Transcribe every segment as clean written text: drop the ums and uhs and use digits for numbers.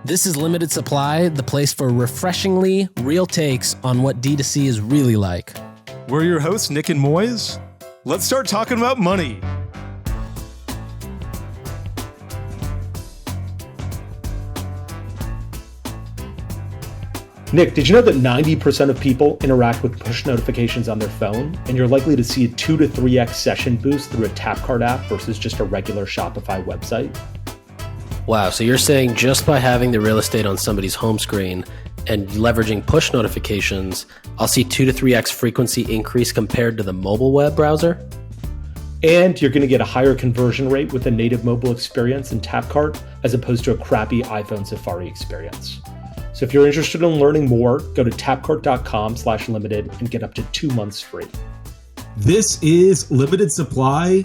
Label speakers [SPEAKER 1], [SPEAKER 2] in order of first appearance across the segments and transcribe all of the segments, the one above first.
[SPEAKER 1] This is Limited Supply, the place for refreshingly real takes on what D2C is really like.
[SPEAKER 2] We're your hosts, Nick and Moiz. Let's start talking about money.
[SPEAKER 3] Nick, did you know that 90% of people interact with push notifications on their phone, and you're likely to see a 2 to 3x session boost through a Tapcart app versus just a regular Shopify website?
[SPEAKER 1] Wow, so you're saying just by having the real estate on somebody's home screen and leveraging push notifications, I'll see 2 to 3x frequency increase compared to the mobile web browser?
[SPEAKER 3] And you're going to get a higher conversion rate with a native mobile experience in Tapcart as opposed to a crappy iPhone Safari experience. So if you're interested in learning more, go to tapcart.com/limited and get up to 2 months free.
[SPEAKER 4] This is Limited Supply,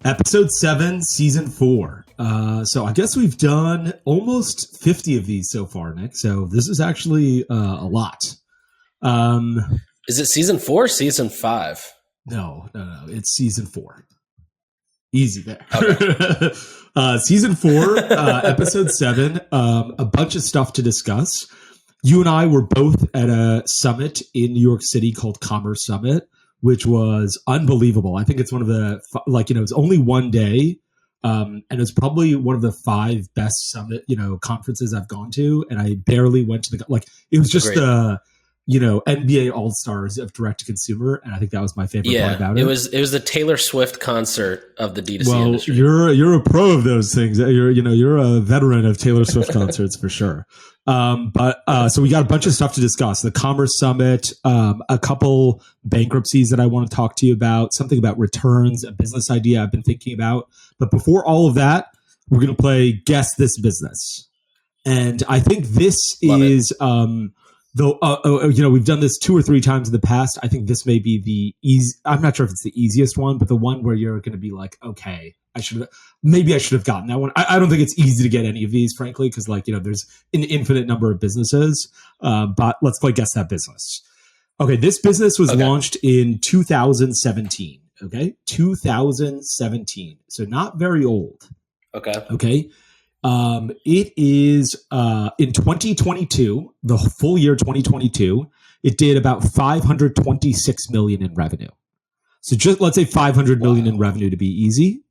[SPEAKER 4] episode 7, season 4. So I guess we've done almost 50 of these so far, Nick. So this is actually a lot.
[SPEAKER 1] Is it season 4 or season 5?
[SPEAKER 4] No. It's season 4. Easy there.
[SPEAKER 1] Okay.
[SPEAKER 4] Season 4, episode 7, a bunch of stuff to discuss. You and I were both at a summit in New York City called Commerce Summit, which was unbelievable. I think it's one of the, it was only one day. And it's probably one of the 5 best summit, conferences I've gone to. And I barely went to it was just the, NBA All-Stars of direct to consumer. And I think that was my favorite part about it.
[SPEAKER 1] It was the Taylor Swift concert of the D2C industry.
[SPEAKER 4] You're a pro of those things. You're a veteran of Taylor Swift concerts for sure. So we got a bunch of stuff to discuss. The Commerce Summit, a couple bankruptcies that I want to talk to you about, something about returns, a business idea I've been thinking about. But before all of that, we're going to play Guess This Business. And I think this is, we've done this 2 or 3 times in the past. I think this may be the easy. I'm not sure if it's the easiest one, but the one where you're going to be like, okay, I should have gotten that one. I don't think it's easy to get any of these, frankly, because there's an infinite number of businesses. But let's play Guess That Business. Okay, this business was launched in 2017. Okay, 2017. So not very old. Okay. It is in 2022, the full year 2022, it did about 526 million in revenue. So just let's say 500 million in revenue to be easy.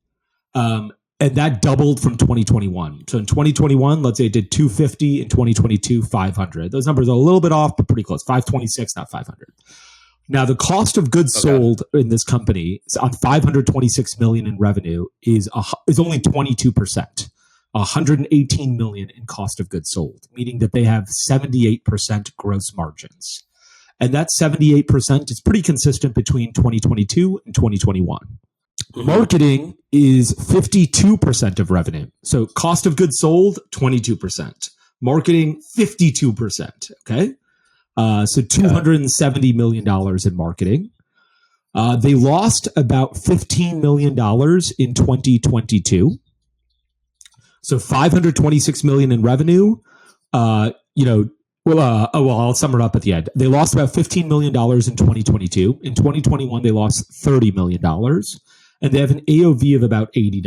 [SPEAKER 4] And that doubled from 2021. So in 2021, let's say it did 250, in 2022, 500. Those numbers are a little bit off, but pretty close. 526, not 500. Now, the cost of goods sold in this company on 526 million in revenue is only 22%. 118 million in cost of goods sold, meaning that they have 78% gross margins. And that 78% is pretty consistent between 2022 and 2021. Mm-hmm. Marketing is 52% of revenue. So cost of goods sold, 22%. Marketing, 52%. Okay. So $270 million in marketing. They lost about $15 million in 2022. So 526 million in revenue. I'll sum it up at the end. They lost about $15 million in 2022. In 2021, they lost $30 million. And they have an AOV of about $80.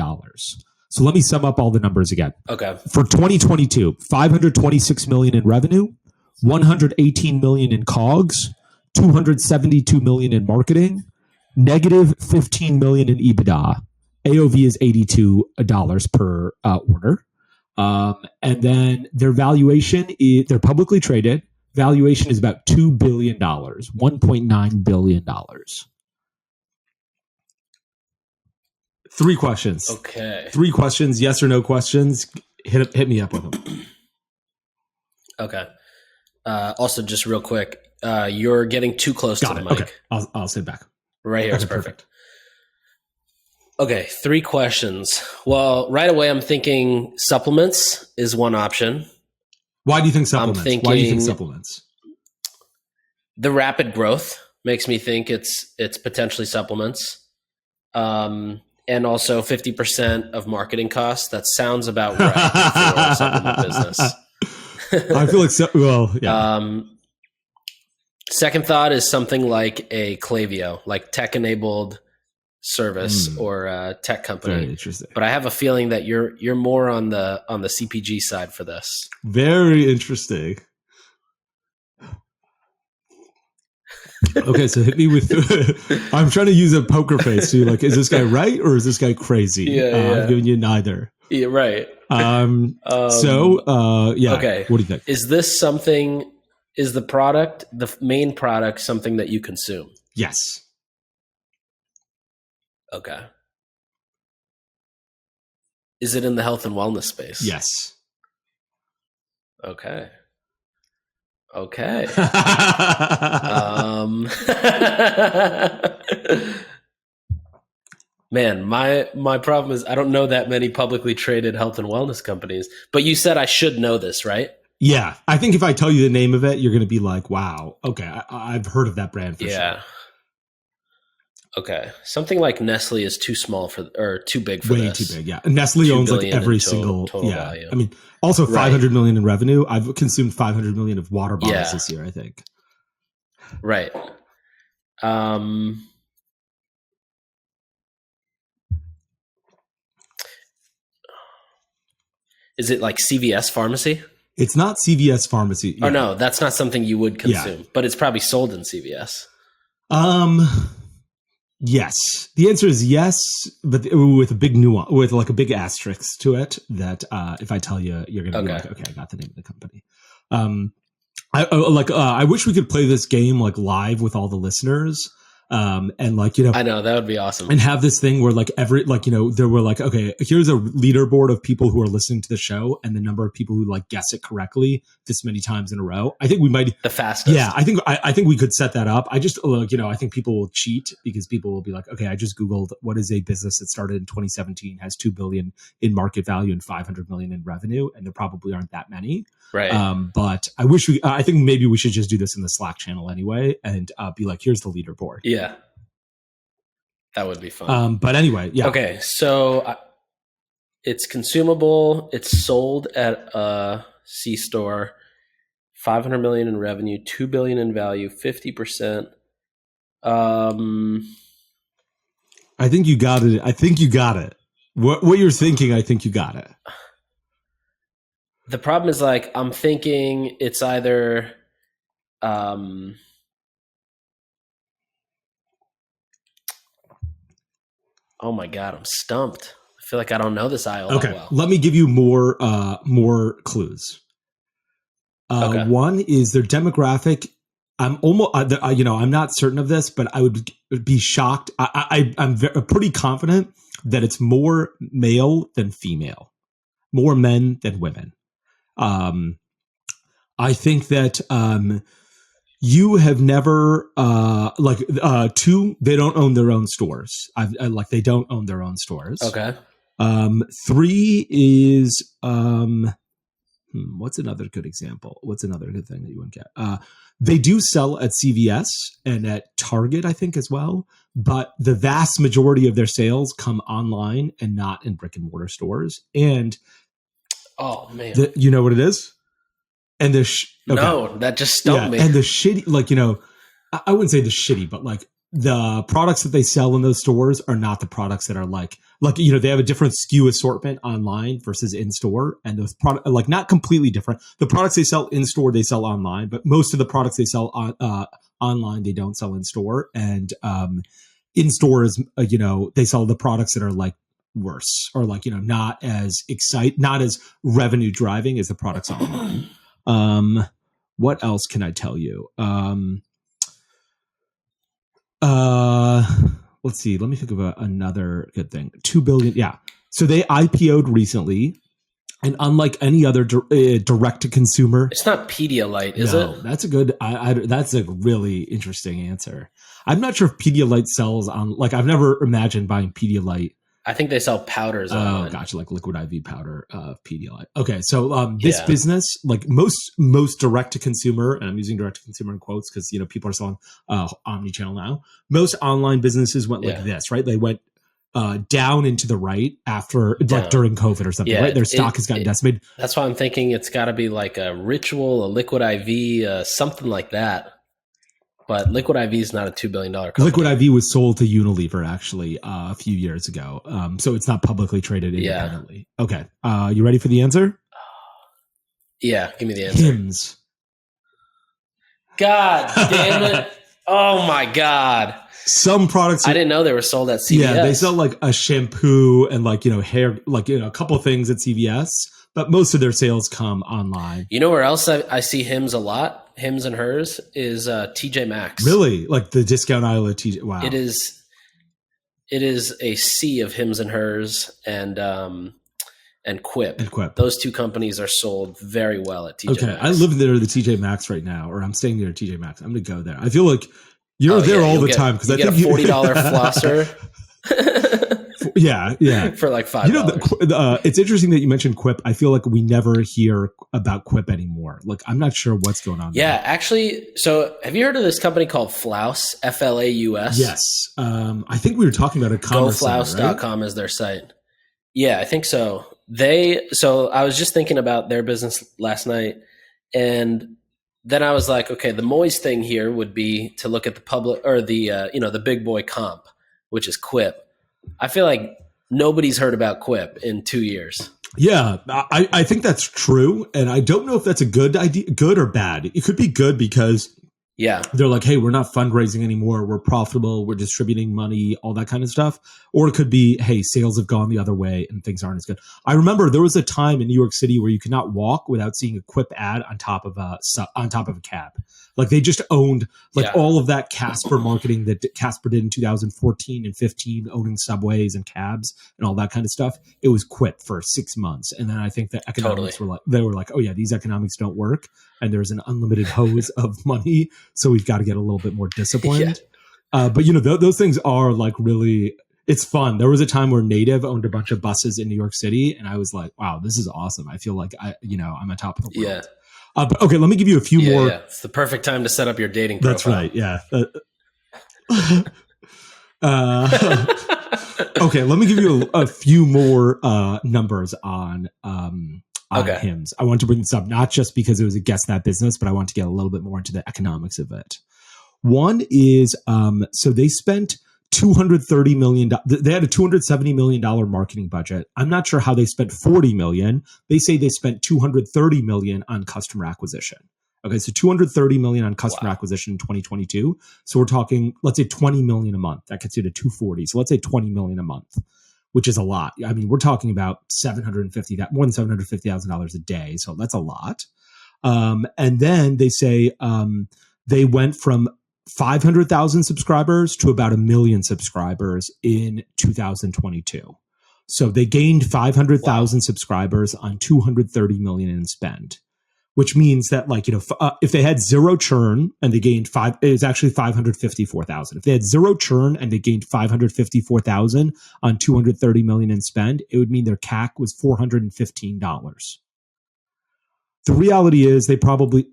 [SPEAKER 4] So let me sum up all the numbers again.
[SPEAKER 1] Okay.
[SPEAKER 4] For 2022, 526 million in revenue, 118 million in COGS, 272 million in marketing, negative 15 million in EBITDA. AOV is $82 per order. And then their valuation they're publicly traded. Valuation is about $2 billion, $1.9 billion. 3 questions.
[SPEAKER 1] Okay.
[SPEAKER 4] 3 questions, yes or no questions. Hit me up with them.
[SPEAKER 1] Okay. Also, just real quick, you're getting too close to the mic.
[SPEAKER 4] Okay. I'll sit back.
[SPEAKER 1] Right here is perfect. Okay, 3 questions. Well, right away, I'm thinking supplements is one option.
[SPEAKER 4] Why do you think supplements?
[SPEAKER 1] The rapid growth makes me think it's potentially supplements. And also 50% of marketing costs. That sounds about right for a supplement business.
[SPEAKER 4] I feel like yeah.
[SPEAKER 1] Second thought is something like a Klaviyo, like tech-enabled service or tech
[SPEAKER 4] Very
[SPEAKER 1] company.
[SPEAKER 4] interesting.
[SPEAKER 1] But I have a feeling that you're more on the CPG side for this.
[SPEAKER 4] Very interesting. Okay, so hit me with. I'm trying to use a poker face. So you're like, is this guy right or is this guy crazy?
[SPEAKER 1] Yeah.
[SPEAKER 4] I'm giving you neither.
[SPEAKER 1] Yeah, right.
[SPEAKER 4] Yeah.
[SPEAKER 1] Okay.
[SPEAKER 4] What do you think?
[SPEAKER 1] Is this something? Is the main product, something that you consume?
[SPEAKER 4] Yes.
[SPEAKER 1] Okay. Is it in the health and wellness space?
[SPEAKER 4] Yes.
[SPEAKER 1] Okay. Okay. Man, my problem is I don't know that many publicly traded health and wellness companies. But you said I should know this, right?
[SPEAKER 4] Yeah, I think if I tell you the name of it, you're going to be like, "Wow, okay, I've heard of that brand for sure."
[SPEAKER 1] Okay, something like Nestle is too small or too big for
[SPEAKER 4] Way
[SPEAKER 1] this.
[SPEAKER 4] too big. Yeah, and Nestle owns like every single.
[SPEAKER 1] Total
[SPEAKER 4] Yeah,
[SPEAKER 1] value.
[SPEAKER 4] I mean, also 500 million in revenue. I've consumed 500 million of water bottles this year, I think.
[SPEAKER 1] Right. Is it like CVS Pharmacy?
[SPEAKER 4] It's not CVS Pharmacy.
[SPEAKER 1] Oh no, that's not something you would consume, but it's probably sold in CVS.
[SPEAKER 4] Yes. The answer is yes, but with a big nuance, with like a big asterisk to it. That if I tell you, you're gonna be like, okay, I got the name of the company. I wish we could play this game like live with all the listeners. And like, I
[SPEAKER 1] know that would be awesome,
[SPEAKER 4] and have this thing where like there were like, okay, here's a leaderboard of people who are listening to the show and the number of people who like guess it correctly this many times in a row. I think we might
[SPEAKER 1] the fastest.
[SPEAKER 4] Yeah, I think we could set that up. I just I think people will cheat because people will be like, okay, I just Googled what is a business that started in 2017, has 2 billion in market value and 500 million in revenue, and there probably aren't that many.
[SPEAKER 1] Right.
[SPEAKER 4] But I think maybe we should just do this in the Slack channel anyway and be like, here's the leaderboard.
[SPEAKER 1] Yeah. That would be fun.
[SPEAKER 4] But anyway, yeah.
[SPEAKER 1] Okay, so it's consumable. It's sold at a C-store. 500 million in revenue, 2 billion in value, 50%.
[SPEAKER 4] I think you got it. What you're thinking, I think you got it.
[SPEAKER 1] The problem is like I'm thinking it's either oh my God, I'm stumped. I feel like I don't know this aisle that well.
[SPEAKER 4] Let me give you more clues. One is their demographic. I'm almost, I'm not certain of this, but I would be shocked. I'm pretty confident that it's more male than female, more men than women. I think that you have never two, they don't own their own stores. They don't own their own stores.
[SPEAKER 1] Okay.
[SPEAKER 4] Three is what's another good example? What's another good thing that you wouldn't get? They do sell at CVS and at Target, I think, as well. But the vast majority of their sales come online and not in brick and mortar stores. And
[SPEAKER 1] oh man,
[SPEAKER 4] you know what it is? And
[SPEAKER 1] no, that just stumped me.
[SPEAKER 4] And the shitty, I wouldn't say the shitty, but like the products that they sell in those stores are not the products that are like they have a different SKU assortment online versus in store, and those products like not completely different. The products they sell in store, they sell online, but most of the products they sell online, they don't sell in store. And in stores, they sell the products that are like worse or like not as revenue driving as the products online. What else can I tell you? Let's see. Let me think of another good thing. 2 billion. Yeah. So they IPO'd recently, and unlike any other direct to consumer,
[SPEAKER 1] it's not Pedialyte, is it?
[SPEAKER 4] That's a good. That's a really interesting answer. I'm not sure if Pedialyte sells on. Like, I've never imagined buying Pedialyte.
[SPEAKER 1] I think they sell powders.
[SPEAKER 4] Oh, gotcha, like liquid IV powder of Pedialyte. Okay, so this business, like most direct to consumer, and I'm using direct to consumer in quotes because people are selling omni-channel now. Most online businesses went like this, right? They went down into the right after like during COVID or something, right? Their stock has gotten decimated.
[SPEAKER 1] That's why I'm thinking it's got to be like a Ritual, a Liquid IV, something like that. But Liquid IV is not a $2 billion company.
[SPEAKER 4] Liquid IV was sold to Unilever actually a few years ago. So it's not publicly traded independently. Yeah. Okay. You ready for the answer?
[SPEAKER 1] Yeah, give me the answer.
[SPEAKER 4] Hims.
[SPEAKER 1] God damn it. Oh my God.
[SPEAKER 4] Some products
[SPEAKER 1] I didn't know they were sold at CVS.
[SPEAKER 4] Yeah, they sell like a shampoo and like, hair, like, a couple of things at CVS, but most of their sales come online.
[SPEAKER 1] You know where else I see Hims a lot? Hims and Hers is TJ Maxx.
[SPEAKER 4] Really? Like the discount aisle at TJ. Wow.
[SPEAKER 1] It is a sea of Hims and Hers and Quip.
[SPEAKER 4] And Quip.
[SPEAKER 1] Those two companies are sold very well at TJ Maxx.
[SPEAKER 4] Okay, I live near the TJ Maxx right now, or I'm staying near TJ Maxx. I'm going to go there. I feel like you're there all the time because I think
[SPEAKER 1] you get a $40 flosser.
[SPEAKER 4] Yeah.
[SPEAKER 1] For like $5.
[SPEAKER 4] It's interesting that you mentioned Quip. I feel like we never hear about Quip anymore. Like, I'm not sure what's going on.
[SPEAKER 1] Yeah,
[SPEAKER 4] there.
[SPEAKER 1] actually. So have you heard of this company called Flouse, Flaus?
[SPEAKER 4] Yes. I think we were talking about a commerce
[SPEAKER 1] GoFlouse.com is their site. Yeah, I think so. So I was just thinking about their business last night, and then I was like, okay, the Moiz thing here would be to look at the public or the big boy comp, which is Quip. I feel like nobody's heard about Quip in 2 years.
[SPEAKER 4] Yeah, I think that's true, and I don't know if that's a good idea, good or bad. It could be good because they're like, hey, we're not fundraising anymore, we're profitable, we're distributing money, all that kind of stuff. Or it could be, hey, sales have gone the other way and things aren't as good. I remember there was a time in New York City where you could not walk without seeing a Quip ad on top of a cab. Like they just owned all of that Casper marketing that Casper did in 2014 and 15, owning subways and cabs and all that kind of stuff. It was Quip for 6 months. And then I think the economics were like, oh yeah, these economics don't work. And there's an unlimited hose of money. So we've got to get a little bit more disciplined. Yeah. But those things are like really, it's fun. There was a time where Native owned a bunch of buses in New York City. And I was like, wow, this is awesome. I feel like I'm on top of the world. Yeah. But okay, let me give you a few more. Yeah.
[SPEAKER 1] It's the perfect time to set up your dating profile.
[SPEAKER 4] That's right. Yeah. Okay, let me give you a few more numbers on Hims. I want to bring this up not just because it was a Guess That Business, but I want to get a little bit more into the economics of it. One is, so they spent $230 million. They had a $270 million marketing budget. I'm not sure how they spent $40 million. They say they spent $230 million on customer acquisition. Okay, so $230 million on customer acquisition in 2022. So we're talking, let's say $20 million a month. That gets you to $240. So let's say $20 million a month, which is a lot. I mean, we're talking about more than $750,000 a day. So that's a lot. And then they say they went from 500,000 subscribers to about 1 million subscribers in 2022. So they gained 500,000 subscribers on 230 million in spend, which means that if they had zero churn and they gained it's actually 554,000. If they had zero churn and they gained 554,000 on 230 million in spend, it would mean their CAC was $415. The reality is they probably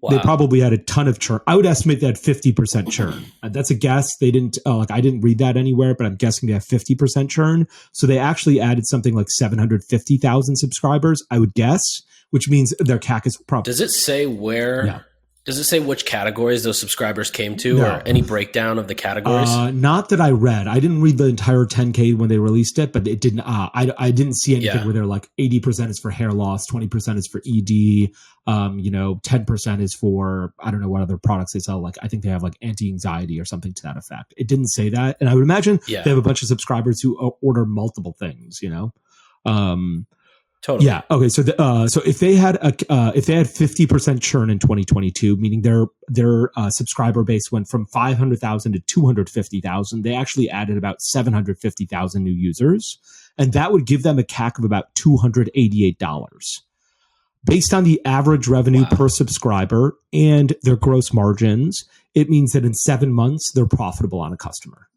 [SPEAKER 4] had a ton of churn. I would estimate they had 50% churn. That's a guess. They didn't I didn't read that anywhere, but I'm guessing they have 50% churn. So they actually added something like 750,000 subscribers, I would guess, which means their CAC is probably.
[SPEAKER 1] Does it say where? Yeah. Does it say which categories those subscribers came to, or any breakdown of the categories?
[SPEAKER 4] Not that I read. I didn't read the entire 10K when they released it, but it didn't. I didn't see anything where they're like 80% is for hair loss, 20% is for ED, 10% is for I don't know what other products they sell. Like I think they have like anti-anxiety or something to that effect. It didn't say that, and I would imagine they have a bunch of subscribers who order multiple things.
[SPEAKER 1] Totally.
[SPEAKER 4] Yeah. Okay. So, so if they had 50% churn in 2022, meaning their subscriber base went from 500,000 to 250,000, they actually added about 750,000 new users, and that would give them a CAC of about $288. Based on the average revenue per subscriber and their gross margins, it means that in 7 months they're profitable on a customer.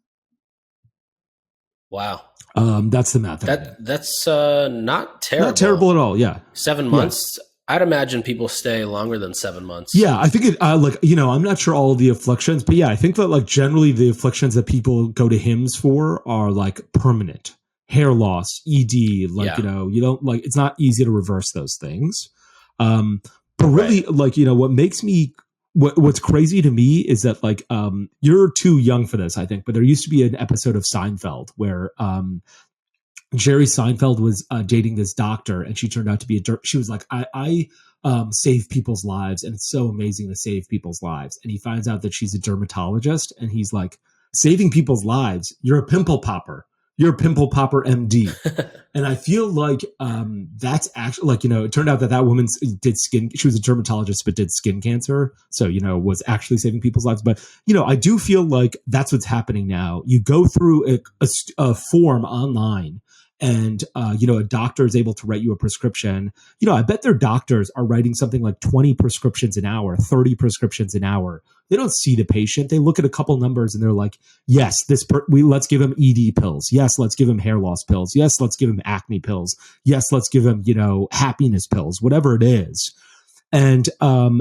[SPEAKER 1] Wow.
[SPEAKER 4] That's the math.
[SPEAKER 1] That's not terrible.
[SPEAKER 4] Not terrible at all. Yeah.
[SPEAKER 1] 7 months. Yeah. I'd imagine people stay longer than 7 months.
[SPEAKER 4] Yeah. I think it, I'm not sure all the afflictions, but yeah, I think that generally the afflictions that people go to Hims for are permanent hair loss, ED, you don't it's not easy to reverse those things. But really what makes me what's crazy to me is that like you're too young for this, I think, but there used to be an episode of Seinfeld where Jerry Seinfeld was dating this doctor, and she turned out to be she was like, I save people's lives, and it's so amazing to save people's lives. And he finds out that she's a dermatologist, and he's like, saving people's lives? You're a pimple popper. You're a pimple popper MD. And I feel like that's actually like, it turned out that woman did she was a dermatologist, but did skin cancer. So, was actually saving people's lives. But, I do feel like that's what's happening now. You go through a form online, and, a doctor is able to write you a prescription. I bet their doctors are writing something like 20 prescriptions an hour, 30 prescriptions an hour. They don't see the patient. They look at a couple numbers and they're like, yes, let's give him ED pills. Yes, let's give him hair loss pills. Yes, let's give him acne pills. Yes, let's give him, happiness pills, whatever it is. And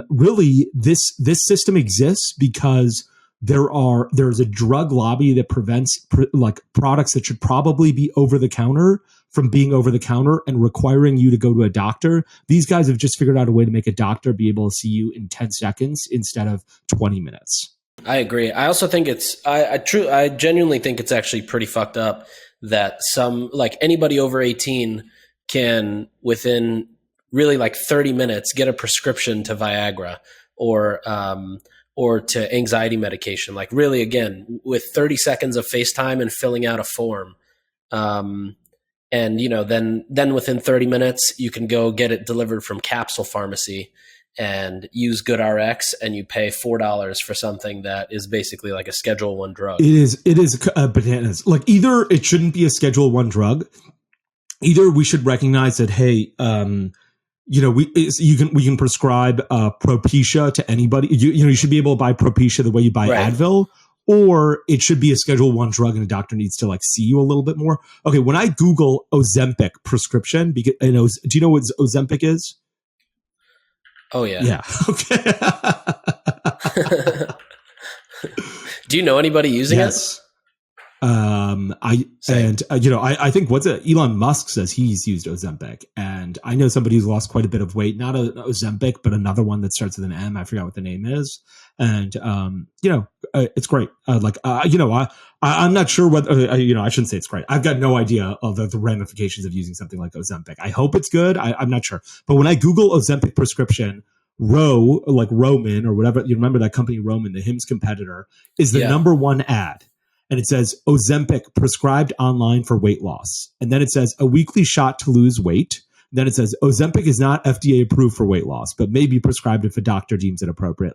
[SPEAKER 4] really, this system exists because there's a drug lobby that prevents products that should probably be over the counter from being over the counter and requiring you to go to a doctor. These guys have just figured out a way to make a doctor be able to see you in 10 seconds instead of 20 minutes.
[SPEAKER 1] I agree. I also think I genuinely think it's actually pretty fucked up that anybody over 18 can within really 30 minutes get a prescription to Viagra or to anxiety medication. Like really, again, with 30 seconds of FaceTime and filling out a form. And, then within 30 minutes, you can go get it delivered from Capsule Pharmacy and use GoodRx, and you pay $4 for something that is basically like a Schedule I drug. It
[SPEAKER 4] is bananas. Like either it shouldn't be a Schedule I drug, either we should recognize that, hey, we can prescribe Propecia to anybody. You should be able to buy Propecia the way you buy Advil, or it should be a Schedule I drug and a doctor needs to see you a little bit more. Okay, when I Google Ozempic prescription, do you know what Ozempic is?
[SPEAKER 1] Oh yeah.
[SPEAKER 4] Yeah. Okay.
[SPEAKER 1] Do you know anybody using it?
[SPEAKER 4] I think Elon Musk says he's used Ozempic, and I know somebody who's lost quite a bit of weight, not Ozempic, but another one that starts with an M. I forgot what the name is. And, it's great. I'm not sure whether, I shouldn't say it's great. I've got no idea of the ramifications of using something like Ozempic. I hope it's good. I'm not sure. But when I Google Ozempic prescription, Roman or whatever, you remember that company Roman, the Hims competitor, is the number one ad. And it says Ozempic prescribed online for weight loss. And then it says a weekly shot to lose weight. And then it says Ozempic is not FDA approved for weight loss, but may be prescribed if a doctor deems it appropriate.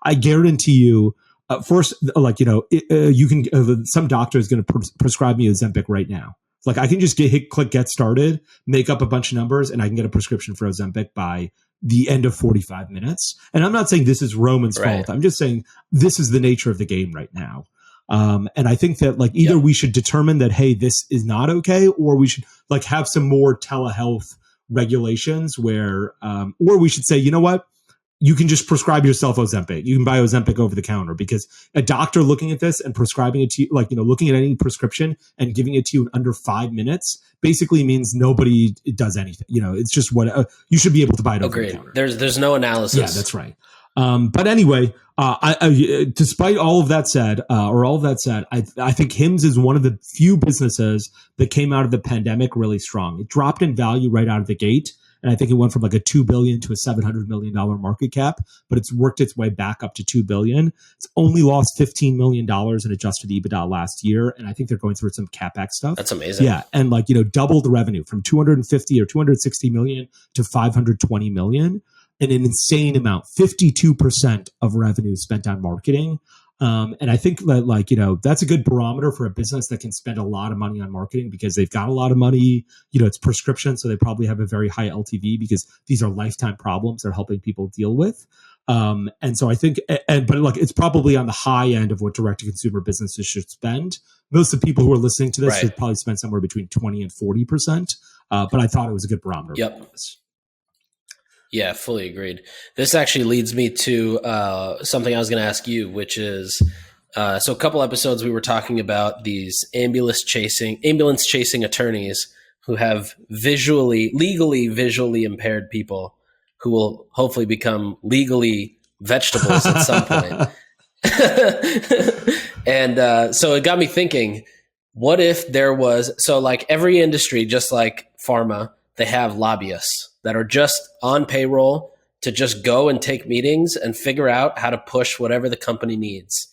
[SPEAKER 4] I guarantee you, you can, some doctor is going to prescribe me Ozempic right now. I can just click get started, make up a bunch of numbers, and I can get a prescription for Ozempic by the end of 45 minutes. And I'm not saying this is Roman's fault. I'm just saying this is the nature of the game right now. And I think that either we should determine that, hey, this is not okay, or we should have some more telehealth regulations where, or we should say, you know what, you can just prescribe yourself Ozempic. You can buy Ozempic over the counter, because a doctor looking at this and prescribing it to you, looking at any prescription and giving it to you in under 5 minutes basically means nobody does anything. It's just what you should be able to buy it over the counter.
[SPEAKER 1] There's no analysis.
[SPEAKER 4] Yeah, that's right. But anyway, despite all of that said, I think Hims is one of the few businesses that came out of the pandemic really strong. It dropped in value right out of the gate. And I think it went from a $2 billion to a $700 million market cap, but it's worked its way back up to $2 billion. It's only lost $15 million in adjusted EBITDA last year. And I think they're going through some CapEx stuff.
[SPEAKER 1] That's amazing.
[SPEAKER 4] Yeah. And doubled the revenue from 250 or 260 million to 520 million. An insane amount, 52% of revenue spent on marketing. And I think that, that's a good barometer for a business that can spend a lot of money on marketing because they've got a lot of money. It's prescription, so they probably have a very high LTV because these are lifetime problems they're helping people deal with. And so I think, it's probably on the high end of what direct-to-consumer businesses should spend. Most of the people who are listening to this should probably spend somewhere between 20 and 40%. But I thought it was a good barometer.
[SPEAKER 1] Yep. Yeah, fully agreed. This actually leads me to something I was going to ask you, which is, so a couple episodes we were talking about these ambulance chasing attorneys who have legally visually impaired people who will hopefully become legally vegetables at some point. And so it got me thinking, what if there was, so like every industry, just like pharma, they have lobbyists that are just on payroll to just go and take meetings and figure out how to push whatever the company needs.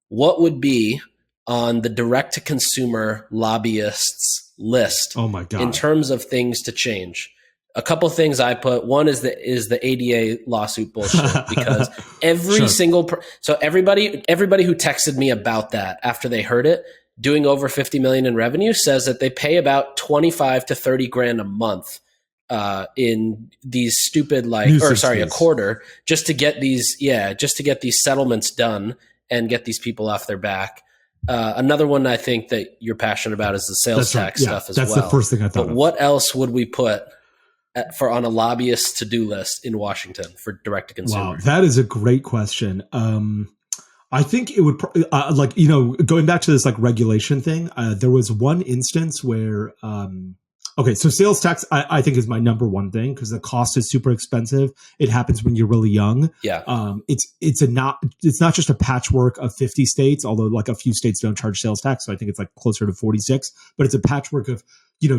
[SPEAKER 1] What would be on the direct to consumer lobbyists list?
[SPEAKER 4] Oh my God.
[SPEAKER 1] In terms of things to change? A couple things I put. One is the ADA lawsuit bullshit, because every single so everybody who texted me about that after they heard it, doing over 50 million in revenue, says that they pay about 25 to 30 grand a month in these stupid a quarter just to get these settlements done and get these people off their back. Another one I think that you're passionate about is the sales tax stuff as well.
[SPEAKER 4] That's the first thing I thought of.
[SPEAKER 1] What else would we put on a lobbyist to-do list in Washington for direct-to-consumer?
[SPEAKER 4] Wow, that is a great question. I think it would going back to this like regulation thing. There was one instance where so sales tax I think is my number one thing, because the cost is super expensive. It happens when you're really young.
[SPEAKER 1] Yeah.
[SPEAKER 4] It's not just a patchwork of 50 states, although like a few states don't charge sales tax, so I think it's like closer to 46. But it's a patchwork of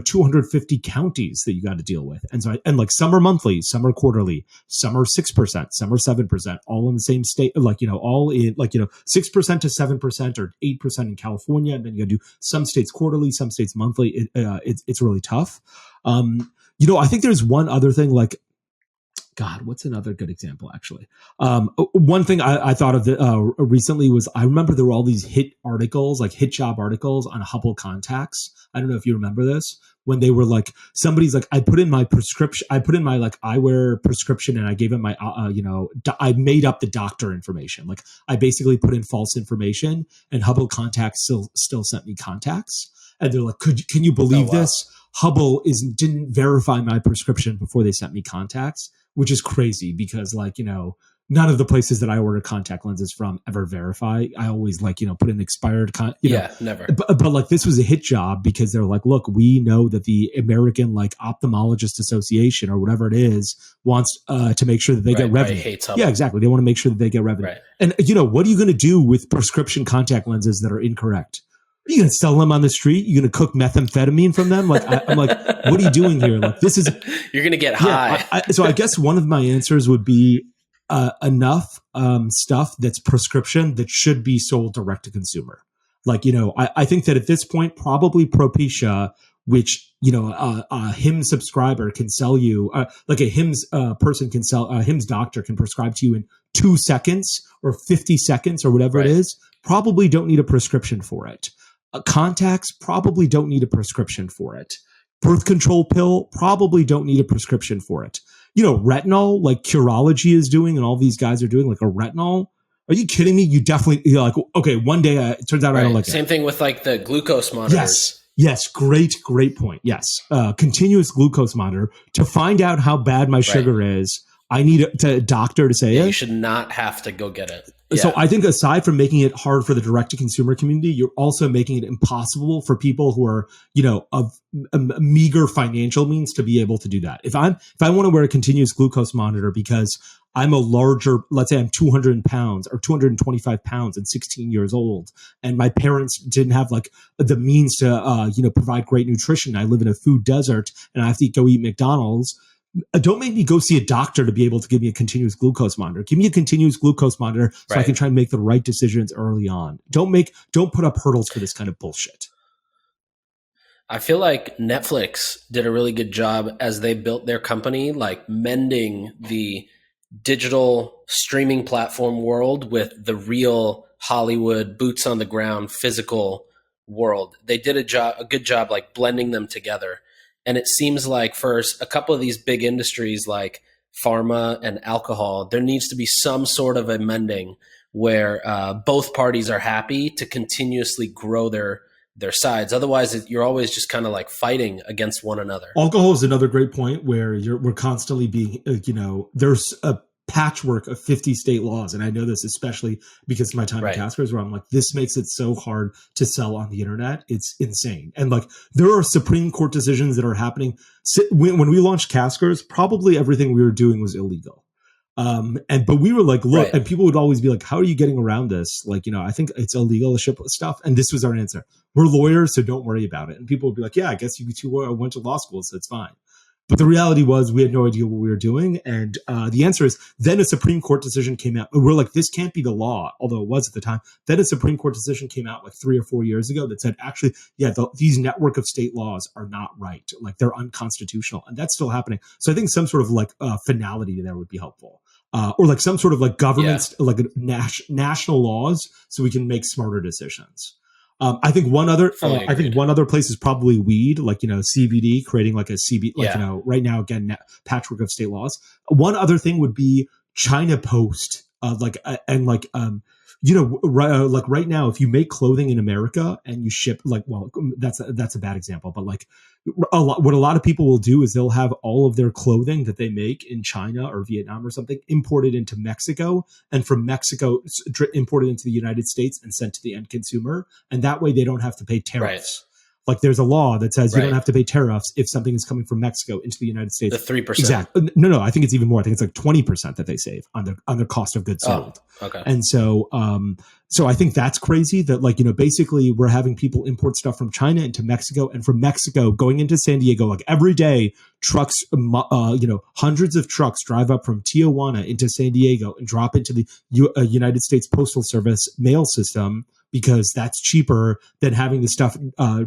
[SPEAKER 4] 250 counties that you got to deal with. And so, like some are monthly, some are quarterly, some are 6%, some are 7%, all in the same state, all in 6% to 7% or 8% in California. And then you got to do some states quarterly, some states monthly. It's really tough. I think there's one other thing, like, God, what's another good example, actually? One thing I thought of recently was, I remember there were all these hit job articles on Hubble contacts. I don't know if you remember this, when they were like, somebody's like, I put in my like eyewear prescription and I gave him my, I made up the doctor information. Like I basically put in false information, and Hubble contacts still sent me contacts. And they're like, can you believe this? Hubble didn't verify my prescription before they sent me contacts, which is crazy, because none of the places that I order contact lenses from ever verify. I always put in expired
[SPEAKER 1] never.
[SPEAKER 4] But like this was a hit job, because they're like, look, we know that the American Ophthalmologist Association or whatever it is wants to make sure that they get revenue.
[SPEAKER 1] Hates Hubble.
[SPEAKER 4] Yeah, exactly. They want to make sure that they get revenue.
[SPEAKER 1] Right.
[SPEAKER 4] And what are you going to do with prescription contact lenses that are incorrect? Are you going to sell them on the street? You're going to cook methamphetamine from them? Like, I'm like, what are you doing here? Like, this is...
[SPEAKER 1] You're going to get high.
[SPEAKER 4] So I guess one of my answers would be enough stuff that's prescription that should be sold direct to consumer. Like, I think that at this point, probably Propecia, which, a Hims subscriber can sell you, like a Hims person can sell, a Hims doctor can prescribe to you in 2 seconds or 50 seconds or whatever it is, probably don't need a prescription for it. Contacts probably don't need a prescription for it. Birth control pill probably don't need a prescription for it. Retinol, like Curology is doing, and all these guys are doing, like a retinol. Are you kidding me? You're like, okay, one day it turns out I don't like it.
[SPEAKER 1] Same thing with like the glucose monitors.
[SPEAKER 4] Yes. Great point. Yes. Continuous glucose monitor to find out how bad my sugar is. I need a doctor to say it.
[SPEAKER 1] You should not have to go get it.
[SPEAKER 4] So I think aside from making it hard for the direct-to-consumer community, you're also making it impossible for people who are, of a meager financial means to be able to do that. If I want to wear a continuous glucose monitor because I'm a larger, let's say I'm 200 pounds or 225 pounds and 16 years old, and my parents didn't have like the means to, provide great nutrition. I live in a food desert and I have to go eat McDonald's. Don't make me go see a doctor to be able to give me a continuous glucose monitor. Give me a continuous glucose monitor so I can try and make the right decisions early on. Don't put up hurdles for this kind of bullshit.
[SPEAKER 1] I feel like Netflix did a really good job as they built their company, like mending the digital streaming platform world with the real Hollywood boots on the ground physical world. They did a good job like blending them together. And it seems like for a couple of these big industries like pharma and alcohol, there needs to be some sort of a mending where both parties are happy to continuously grow their sides. Otherwise, you're always just kind of like fighting against one another.
[SPEAKER 4] Alcohol is another great point where we're constantly being, there's a patchwork of 50 state laws. And I know this especially because of my time at Casper's, where I'm like, this makes it so hard to sell on the internet. It's insane. And like, there are Supreme Court decisions that are happening. When we launched Casper's, probably everything we were doing was illegal. But we were like, look,
[SPEAKER 1] Right.
[SPEAKER 4] and people would always be like, how are you getting around this? Like, I think it's illegal to ship stuff. And this was our answer. We're lawyers, so don't worry about it. And people would be like, yeah, I guess you two went to law school, so it's fine. But the reality was we had no idea what we were doing. And the answer is then a Supreme Court decision came out. We're like, this can't be the law, although it was at the time. Then a Supreme Court decision came out like 3 or 4 years ago that said, actually, yeah, these network of state laws are not right. Like they're unconstitutional. And that's still happening. So I think some sort of like finality there would be helpful. Or like some sort of like government, like national laws so we can make smarter decisions. I think one other place is probably weed, like, CBD, creating like a CBD, like, right now, again, patchwork of state laws. One other thing would be China Post, right now, if you make clothing in America and you ship that's a bad example, but like what a lot of people will do is they'll have all of their clothing that they make in China or Vietnam or something imported into Mexico, and from Mexico imported into the United States and sent to the end consumer. And that way they don't have to pay tariffs. Right. Like there's a law that says you don't have to pay tariffs if something is coming from Mexico into the United States.
[SPEAKER 1] The 3%.
[SPEAKER 4] Exactly. No, I think it's even more. I think it's like 20% that they save on their cost of goods sold.
[SPEAKER 1] Okay.
[SPEAKER 4] And so I think that's crazy that basically we're having people import stuff from China into Mexico, and from Mexico going into San Diego, like every day trucks, hundreds of trucks drive up from Tijuana into San Diego and drop into the United States Postal Service mail system, because that's cheaper than having the stuff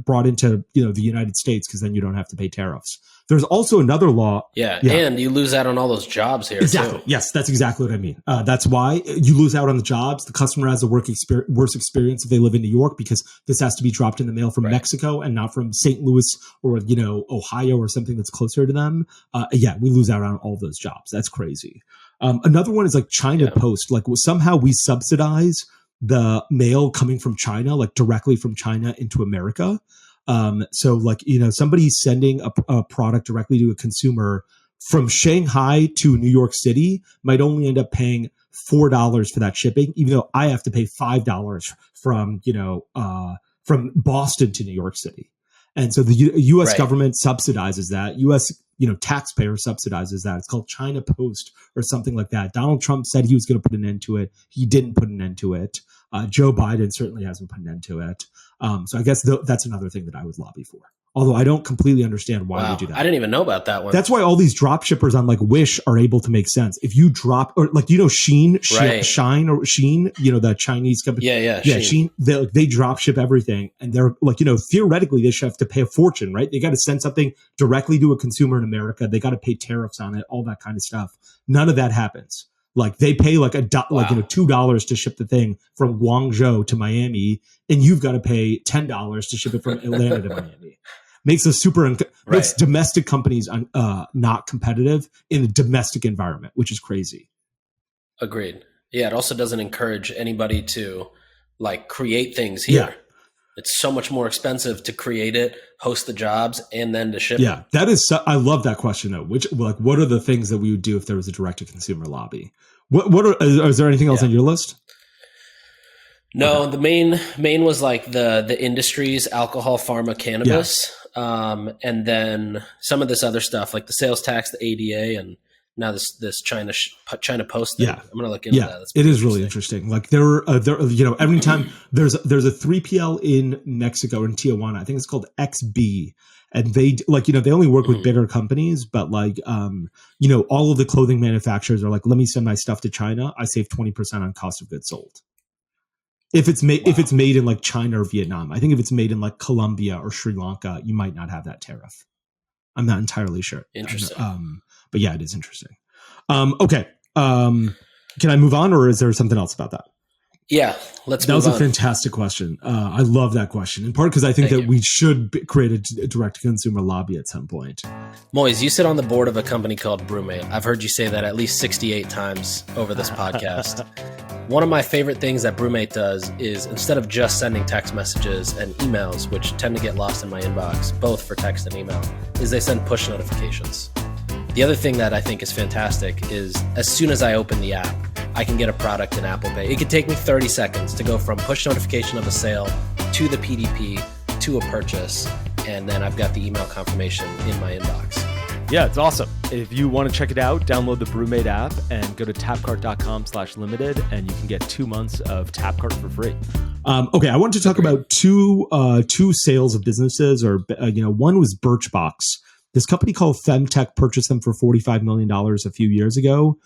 [SPEAKER 4] brought into the United States, because then you don't have to pay tariffs. There's also another law.
[SPEAKER 1] Yeah, and you lose out on all those jobs here.
[SPEAKER 4] Exactly.
[SPEAKER 1] Too.
[SPEAKER 4] Yes, that's exactly what I mean. That's why you lose out on the jobs. The customer has a worse experience if they live in New York, because this has to be dropped in the mail from Mexico and not from St. Louis or Ohio or something that's closer to them. We lose out on all those jobs. That's crazy. Another one is like China Post. Like somehow we subsidize the mail coming from China, like directly from China into America. So like, somebody sending a product directly to a consumer from Shanghai to New York City might only end up paying $4 for that shipping, even though I have to pay $5 from Boston to New York City. And so the U.S. government subsidizes that. U.S. taxpayer subsidizes that. It's called China Post or something like that. Donald Trump said he was going to put an end to it. He didn't put an end to it. Joe Biden certainly hasn't put an end to it. So I guess that's another thing that I would lobby for. Although I don't completely understand why we do that.
[SPEAKER 1] I didn't even know about that one.
[SPEAKER 4] That's why all these drop shippers on like Wish are able to make sense. If you drop, or like, Shine, the Chinese company.
[SPEAKER 1] Yeah.
[SPEAKER 4] Shine, they drop ship everything. And they're like, theoretically they should have to pay a fortune, right? They got to send something directly to a consumer in America. They got to pay tariffs on it, all that kind of stuff. None of that happens. Like they pay like $2 to ship the thing from Guangzhou to Miami, and you've got to pay $10 to ship it from Atlanta to Miami. Makes us makes domestic companies not competitive in the domestic environment, which is crazy.
[SPEAKER 1] Agreed. Yeah, it also doesn't encourage anybody to like create things here. Yeah. It's so much more expensive to create it, host the jobs, and then to ship.
[SPEAKER 4] Yeah, that is. I love that question though. What are the things that we would do if there was a direct-to-consumer lobby? Is there anything else on your list?
[SPEAKER 1] No, the main was like the industries: alcohol, pharma, cannabis, and then some of this other stuff like the sales tax, the ADA, and now this China Post thing. Yeah, I'm gonna look into that.
[SPEAKER 4] It is really interesting. Like there, every time there's a 3PL in Mexico, in Tijuana, I think it's called XB. And they they only work with bigger companies, but all of the clothing manufacturers are like, let me send my stuff to China. I save 20% on cost of goods sold. If it's made in like China or Vietnam. I think if it's made in like Colombia or Sri Lanka, you might not have that tariff. I'm not entirely sure.
[SPEAKER 1] Interesting.
[SPEAKER 4] But yeah, it is interesting. Okay. Can I move on, or is there something else about that?
[SPEAKER 1] Yeah, let's move on.
[SPEAKER 4] That was a fantastic question. I love that question, in part because I think we should create a direct-to-consumer lobby at some point.
[SPEAKER 1] Moiz, you sit on the board of a company called Brewmate. I've heard you say that at least 68 times over this podcast. One of my favorite things that Brewmate does is, instead of just sending text messages and emails, which tend to get lost in my inbox, both for text and email, is they send push notifications. The other thing that I think is fantastic is, as soon as I open the app, I can get a product in Apple Pay. It could take me 30 seconds to go from push notification of a sale to the PDP to a purchase, and then I've got the email confirmation in my inbox.
[SPEAKER 3] Yeah, it's awesome. If you want to check it out, download the BrewMate app and go to tapcart.com/limited, and you can get 2 months of Tapcart for free.
[SPEAKER 4] Okay, I want to talk about two sales of businesses, or one was Birchbox. This company called Femtech purchased them for $45 million a few years ago.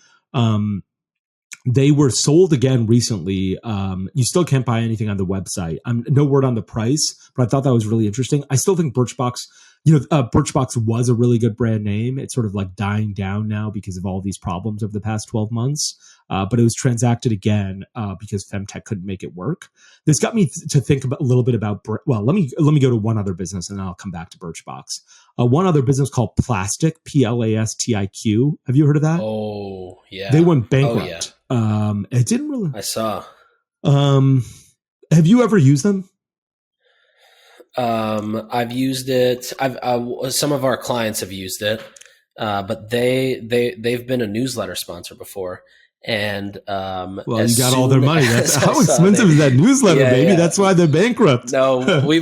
[SPEAKER 4] They were sold again recently. You still can't buy anything on the website. No word on the price, but I thought that was really interesting. I still think Birchbox, Birchbox was a really good brand name. It's sort of like dying down now because of all these problems over the past 12 months. But it was transacted again because Femtech couldn't make it work. This got me to think about a little bit about. Let me go to one other business and then I'll come back to Birchbox. One other business called Plastic, Plastiq. Have you heard of that?
[SPEAKER 1] Oh yeah,
[SPEAKER 4] they went bankrupt.
[SPEAKER 1] Oh, yeah.
[SPEAKER 4] It didn't really.
[SPEAKER 1] I saw.
[SPEAKER 4] Have you ever used them?
[SPEAKER 1] I've used it. Some of our clients have used it, but they've been a newsletter sponsor before. And
[SPEAKER 4] well, you got all their money. That's how expensive is that newsletter, baby? Yeah. That's why they're bankrupt.
[SPEAKER 1] No, we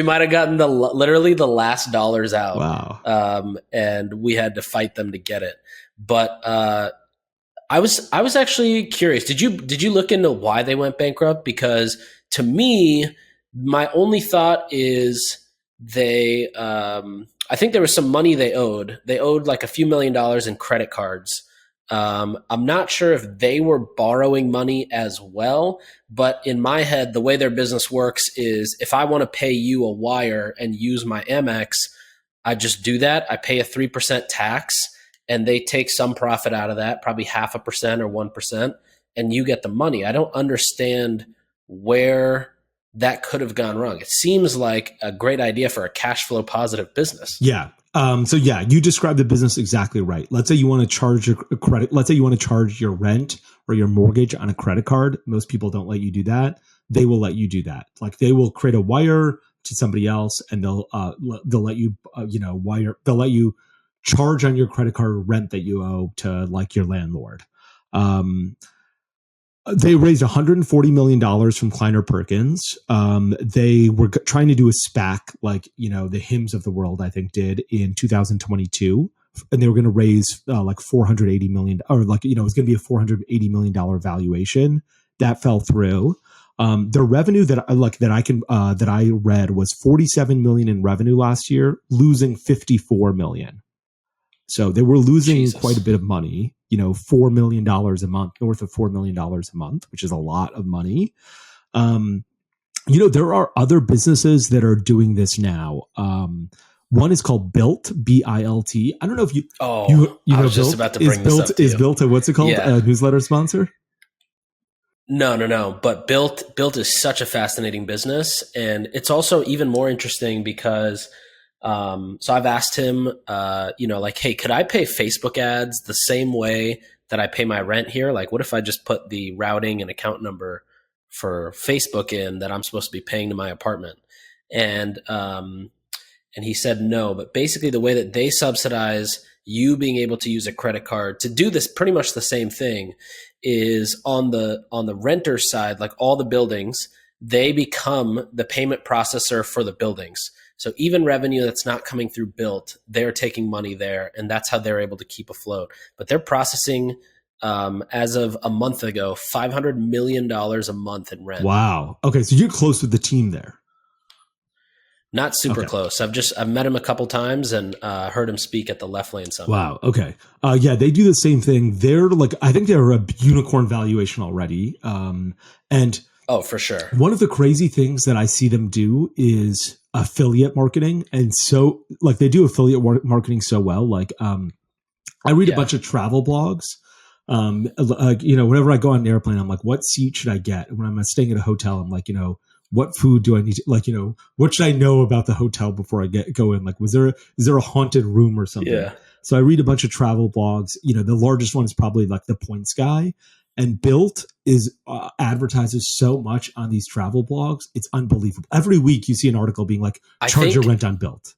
[SPEAKER 1] might have gotten literally the last dollars out.
[SPEAKER 4] Wow.
[SPEAKER 1] And we had to fight them to get it. But I was actually curious. Did you look into why they went bankrupt? Because to me, my only thought is they. I think there was some money they owed. They owed like a few $1 million in credit cards. I'm not sure if they were borrowing money as well, but in my head, the way their business works is if I want to pay you a wire and use my Amex, I just do that. I pay a 3% tax and they take some profit out of that, probably 0.5% or 1%, and you get the money. I don't understand where that could have gone wrong. It seems like a great idea for a cash flow positive business.
[SPEAKER 4] Yeah. You described the business exactly right. Let's say you want to charge your credit. Let's say you want to charge your rent or your mortgage on a credit card. Most people don't let you do that. They will let you do that. Like they will create a wire to somebody else, and they'll let you wire. They'll let you charge on your credit card rent that you owe to like your landlord. They raised $140 million from Kleiner Perkins. They were trying to do a SPAC like, the Hims of the world, I think, did in 2022. And they were going to raise like $480 million, or it was going to be a $480 million valuation. That fell through. The revenue that I read was $47 million in revenue last year, losing $54 million. So they were losing quite a bit of money, $4 million a month, north of $4 million a month, which is a lot of money. There are other businesses that are doing this now. One is called Built, Bilt. I don't know if you know
[SPEAKER 1] I was just
[SPEAKER 4] Built.
[SPEAKER 1] about to bring this up.
[SPEAKER 4] Is Built a, what's it called?
[SPEAKER 1] Yeah.
[SPEAKER 4] A newsletter sponsor?
[SPEAKER 1] No. But Built is such a fascinating business. And it's also even more interesting because so I've asked him, hey, could I pay Facebook ads the same way that I pay my rent here? Like, what if I just put the routing and account number for Facebook in that I'm supposed to be paying to my apartment? And he said no. But basically, the way that they subsidize you being able to use a credit card to do this pretty much the same thing is on the renter side, like all the buildings, they become the payment processor for the buildings. So even revenue that's not coming through Built, they're taking money there, and that's how they're able to keep afloat. But they're processing, as of a month ago, $500 million a month in rent.
[SPEAKER 4] Wow. Okay, so you're close with the team there.
[SPEAKER 1] Not super close. I've met him a couple times and heard him speak at the Left Lane Summit.
[SPEAKER 4] Wow. Okay. They do the same thing. I think they're a unicorn valuation already.
[SPEAKER 1] Oh, for sure.
[SPEAKER 4] One of the crazy things that I see them do is affiliate marketing. And so they do affiliate marketing so well. I read a bunch of travel blogs. Whenever I go on an airplane, I'm like, what seat should I get? And when I'm staying at a hotel, I'm like, what food do I need to, what should I know about the hotel before I go in? Like, is there a haunted room or something?
[SPEAKER 1] Yeah.
[SPEAKER 4] So I read a bunch of travel blogs. The largest one is probably like the Points Guy. And Built is advertises so much on these travel blogs. It's unbelievable. Every week you see an article being like, charge your rent on Built.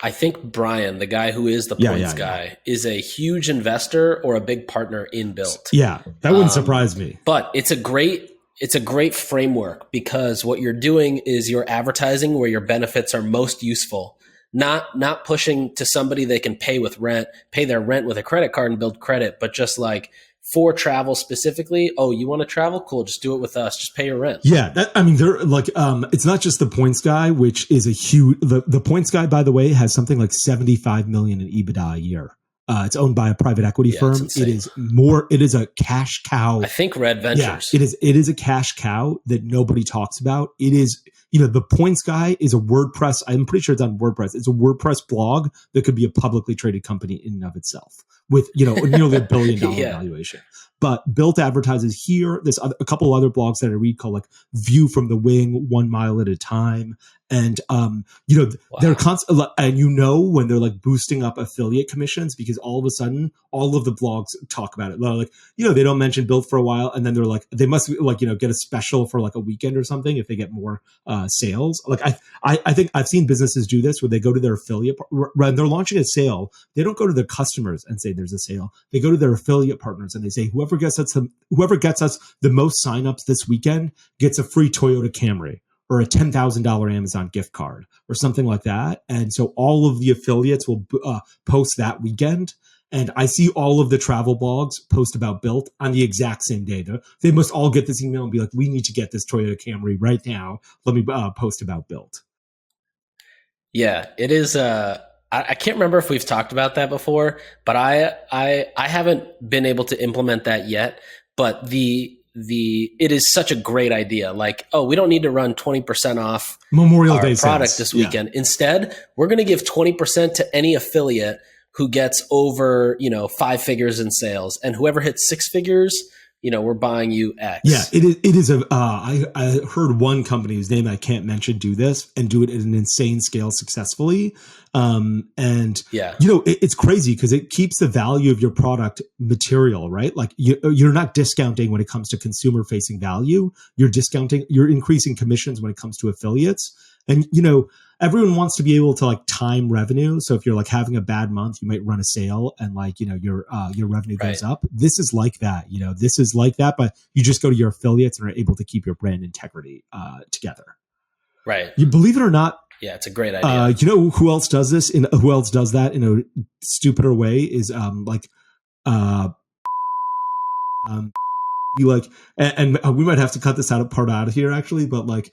[SPEAKER 1] I think Brian, the guy who is the Points Guy, is a huge investor or a big partner in Built.
[SPEAKER 4] Yeah, that wouldn't surprise me.
[SPEAKER 1] But it's a great framework because what you're doing is you're advertising where your benefits are most useful. not pushing to somebody they can pay their rent with a credit card and build credit, but just like for travel specifically. Oh, you want to travel? Cool. Just do it with us. Just pay your rent.
[SPEAKER 4] Yeah. They're like, it's not just the Points Guy, which is a huge, the Points Guy, by the way, has something like 75 million in EBITDA a year. It's owned by a private equity firm. It is a cash cow.
[SPEAKER 1] I think Red Ventures.
[SPEAKER 4] Yeah, it is a cash cow that nobody talks about. It is, the Points Guy is a WordPress. I'm pretty sure it's on WordPress. It's a WordPress blog that could be a publicly traded company in and of itself with, nearly $1 billion valuation. But Built advertises here. There's a couple other blogs that I read called like View from the Wing, 1 Mile at a Time. And, they're constant, and when they're like boosting up affiliate commissions, because all of a sudden, all of the blogs talk about it. Like, they don't mention Built for a while. And then they're like, they must like, get a special for like a weekend or something if they get more sales. Like I think I've seen businesses do this where they go to their affiliate, when they're launching a sale, they don't go to their customers and say there's a sale. They go to their affiliate partners and they say, whoever gets us the most signups this weekend gets a free Toyota Camry, or a $10,000 Amazon gift card or something like that. And so all of the affiliates will post that weekend. And I see all of the travel blogs post about Built on the exact same day. They must all get this email and be like, we need to get this Toyota Camry right now. Let me post about Built.
[SPEAKER 1] Yeah, it is. I can't remember if we've talked about that before, but I haven't been able to implement that yet. But it is such a great idea. Like, oh, we don't need to run 20% off
[SPEAKER 4] Memorial Day
[SPEAKER 1] product
[SPEAKER 4] sales
[SPEAKER 1] this weekend. Yeah. Instead, we're going to give 20% to any affiliate who gets over, 5 figures in sales, and whoever hits 6 figures, we're buying you X.
[SPEAKER 4] Yeah, it is I heard one company whose name I can't mention do this and do it at an insane scale successfully. It's crazy because it keeps the value of your product material, right? Like you're not discounting when it comes to consumer facing value. You're increasing commissions when it comes to affiliates. And, everyone wants to be able to like time revenue. So if you're like having a bad month, you might run a sale and like, your revenue goes up. This is like that, but you just go to your affiliates and are able to keep your brand integrity together.
[SPEAKER 1] Right.
[SPEAKER 4] You believe it or not.
[SPEAKER 1] Yeah, it's a great idea.
[SPEAKER 4] Who else does this? Who else does that in a stupider way is you like, and we might have to cut this part out of here actually, but like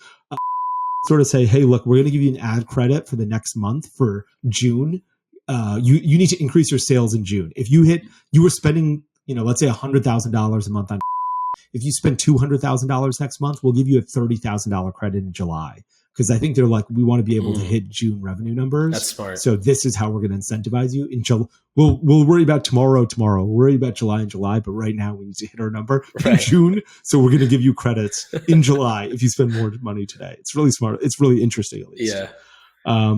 [SPEAKER 4] sort of say, hey, look, we're going to give you an ad credit for the next month for June. You need to increase your sales in June. If you were spending, let's say $100,000 a month on, if you spend $200,000 next month, we'll give you a $30,000 credit in July. Because I think they're like, we want to be able to hit June revenue numbers.
[SPEAKER 1] That's smart.
[SPEAKER 4] So this is how we're going to incentivize you. We'll worry about tomorrow. We'll worry about July in July. But right now we need to hit our number in June. So we're going to give you credits in July if you spend more money today. It's really smart. It's really interesting at least.
[SPEAKER 1] Yeah.
[SPEAKER 4] I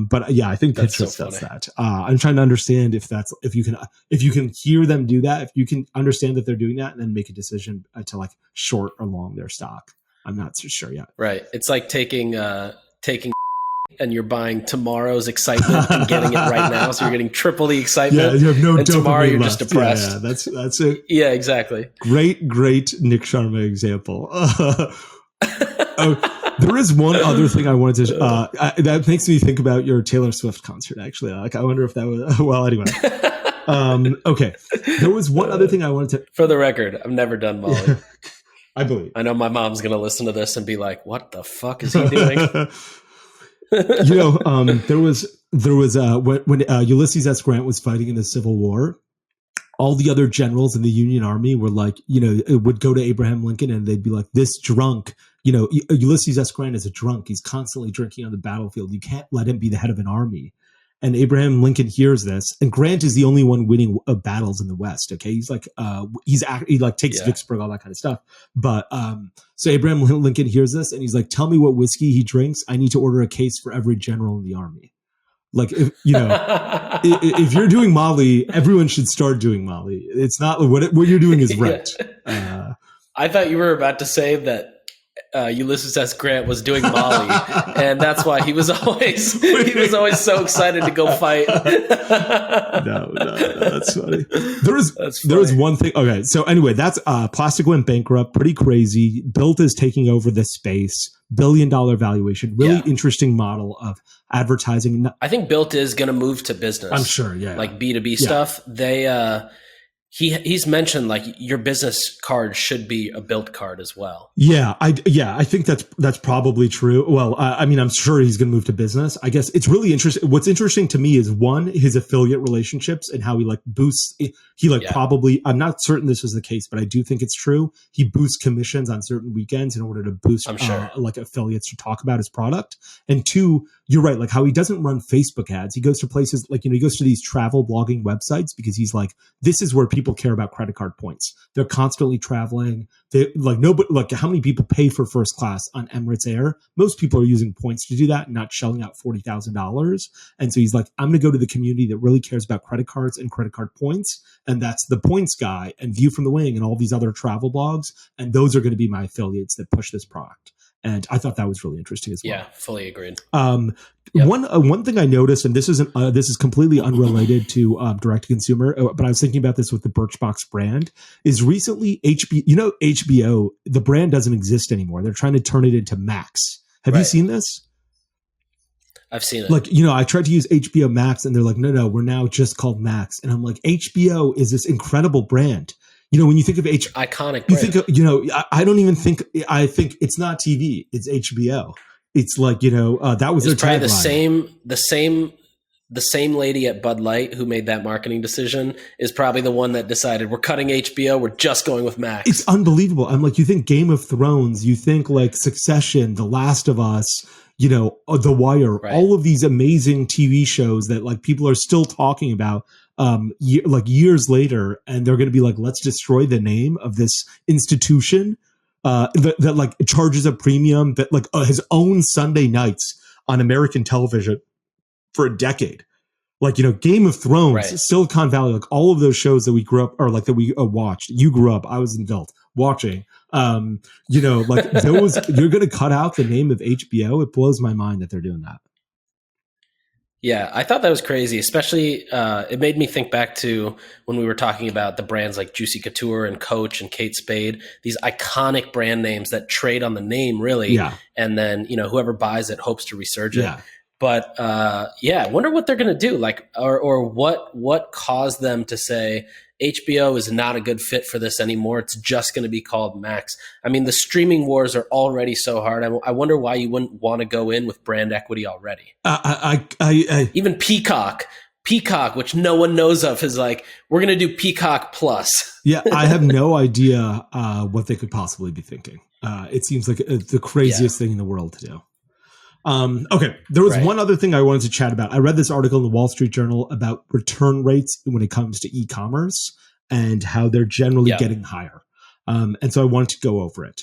[SPEAKER 4] think Pinterest does that. I'm trying to understand if you can hear them do that, if you can understand that they're doing that and then make a decision to like short or long their stock. I'm not so sure yet.
[SPEAKER 1] Right. It's like taking and you're buying tomorrow's excitement and getting it right now. So you're getting triple the excitement.
[SPEAKER 4] Yeah, you have no
[SPEAKER 1] and tomorrow you're
[SPEAKER 4] left.
[SPEAKER 1] just depressed.
[SPEAKER 4] Yeah, that's it.
[SPEAKER 1] Yeah, exactly.
[SPEAKER 4] Great Nick Sharma example. There is one other thing I wanted to that makes me think about your Taylor Swift concert actually. Like I wonder if that was well anyway. Okay. There was one other thing I wanted to
[SPEAKER 1] For the record, I've never done Molly.
[SPEAKER 4] I believe.
[SPEAKER 1] I know my mom's going to listen to this and be like, "What the fuck is he doing?"
[SPEAKER 4] There was when Ulysses S. Grant was fighting in the Civil War, all the other generals in the Union Army were like, it would go to Abraham Lincoln and they'd be like, this drunk, Ulysses S. Grant is a drunk. He's constantly drinking on the battlefield. You can't let him be the head of an army. And Abraham Lincoln hears this, and Grant is the only one winning battles in the West. Okay, he's like, he takes Vicksburg, all that kind of stuff. But so Abraham Lincoln hears this, and he's like, "Tell me what whiskey he drinks. I need to order a case for every general in the army." Like, if if you're doing Molly, everyone should start doing Molly. It's not what you're doing is right.
[SPEAKER 1] I thought you were about to say that Ulysses S. Grant was doing Molly, and that's why he was always so excited to go fight.
[SPEAKER 4] No, that's funny. There was one thing. Okay, so anyway, that's Plastic went bankrupt, pretty crazy. Built is taking over this space, $1 billion valuation, really interesting model of advertising.
[SPEAKER 1] I think Built is going to move to business.
[SPEAKER 4] I'm sure,
[SPEAKER 1] like B2B stuff. They he's mentioned like your business card should be a Built card as well.
[SPEAKER 4] I think that's probably true. Well, I mean, I'm sure he's going to move to business. I guess it's really interesting. What's interesting to me is one, his affiliate relationships and how he like boosts. He like probably. I'm not certain this is the case, but I do think it's true. He boosts commissions on certain weekends in order to boost like affiliates to talk about his product. And two, you're right. Like how he doesn't run Facebook ads. He goes to places like, he goes to these travel blogging websites because he's like, this is where people care about credit card points. They're constantly traveling. They like nobody, like how many people pay for first class on Emirates Air? Most people are using points to do that and not shelling out $40,000. And so he's like, I'm going to go to the community that really cares about credit cards and credit card points. And that's the Points Guy and View from the Wing and all these other travel blogs. And those are going to be my affiliates that push this product. And I thought that was really interesting as well.
[SPEAKER 1] Yeah, fully agreed.
[SPEAKER 4] One thing I noticed, and this is completely unrelated to direct to consumer, but I was thinking about this with the Birchbox brand. Is recently HBO, the brand doesn't exist anymore. They're trying to turn it into Max. Have you seen this?
[SPEAKER 1] I've seen it.
[SPEAKER 4] Like, I tried to use HBO Max, and they're like, no, we're now just called Max. And I'm like, HBO is this incredible brand. When you think of
[SPEAKER 1] iconic brand.
[SPEAKER 4] You think of, I don't even think, I think it's not TV, it's HBO. It's like, that was their tagline.
[SPEAKER 1] The same lady at Bud Light who made that marketing decision is probably the one that decided we're cutting HBO. We're just going with Max.
[SPEAKER 4] It's unbelievable. I'm like, you think Game of Thrones, you think like Succession, The Last of Us, The Wire, all of these amazing TV shows that like people are still talking about like years later, and they're going to be like, let's destroy the name of this institution that like charges a premium, that like has owned Sunday nights on American television for a decade. Like, Game of Thrones, Silicon Valley, like all of those shows that we grew up, or like that we watched. You grew up, I was an adult watching. Like those, you're going to cut out the name of HBO. It blows my mind that they're doing that.
[SPEAKER 1] Yeah, I thought that was crazy, especially it made me think back to when we were talking about the brands like Juicy Couture and Coach and Kate Spade, these iconic brand names that trade on the name really. Yeah. And then, whoever buys it hopes to resurge it. Yeah. But I wonder what they're going to do, like, or what caused them to say HBO is not a good fit for this anymore. It's just going to be called Max. I mean, the streaming wars are already so hard. I wonder why you wouldn't want to go in with brand equity already. Even Peacock, which no one knows of, is like, we're going to do Peacock Plus.
[SPEAKER 4] Yeah, I have no idea what they could possibly be thinking. It seems like the craziest thing in the world to do. Okay. There was one other thing I wanted to chat about. I read this article in the Wall Street Journal about return rates when it comes to e-commerce and how they're generally getting higher. And so I wanted to go over it.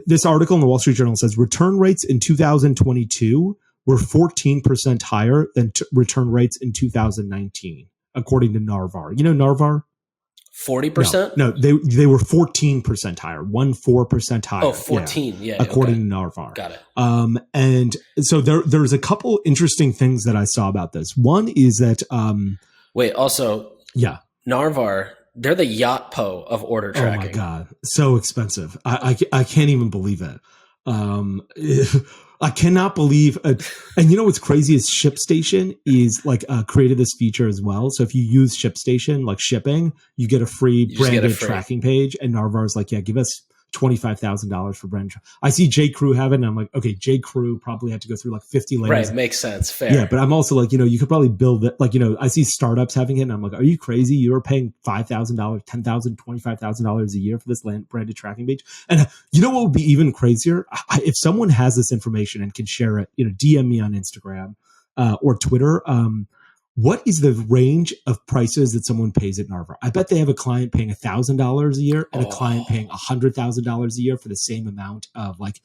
[SPEAKER 4] This article in the Wall Street Journal says return rates in 2022 were 14% higher than return rates in 2019, according to Narvar. Narvar?
[SPEAKER 1] 40%?
[SPEAKER 4] No, they were 14% higher, 14% higher.
[SPEAKER 1] Oh, 14,
[SPEAKER 4] according to Narvar.
[SPEAKER 1] Got it.
[SPEAKER 4] And so there's a couple interesting things that I saw about this. One is that
[SPEAKER 1] Narvar, they're the Yotpo of order tracking.
[SPEAKER 4] Oh my God, so expensive. I can't even believe it. I cannot believe, and what's crazy is ShipStation is like created this feature as well. So if you use ShipStation, like shipping, you get a free branded tracking page. And Narvar's like, give us $25,000 for brand. I see J. Crew have it, and I'm like, okay, J. Crew probably had to go through like 50 layers.
[SPEAKER 1] Right, makes sense, fair.
[SPEAKER 4] Yeah, but I'm also like, you could probably build it. Like, I see startups having it, and I'm like, are you crazy? You're paying $5,000, $10,000, $25,000 a year for this branded tracking page. And what would be even crazier? If someone has this information and can share it, DM me on Instagram or Twitter. What is the range of prices that someone pays at Narvar? I bet they have a client paying $1,000 a year and a client paying $100,000 a year for the same amount of like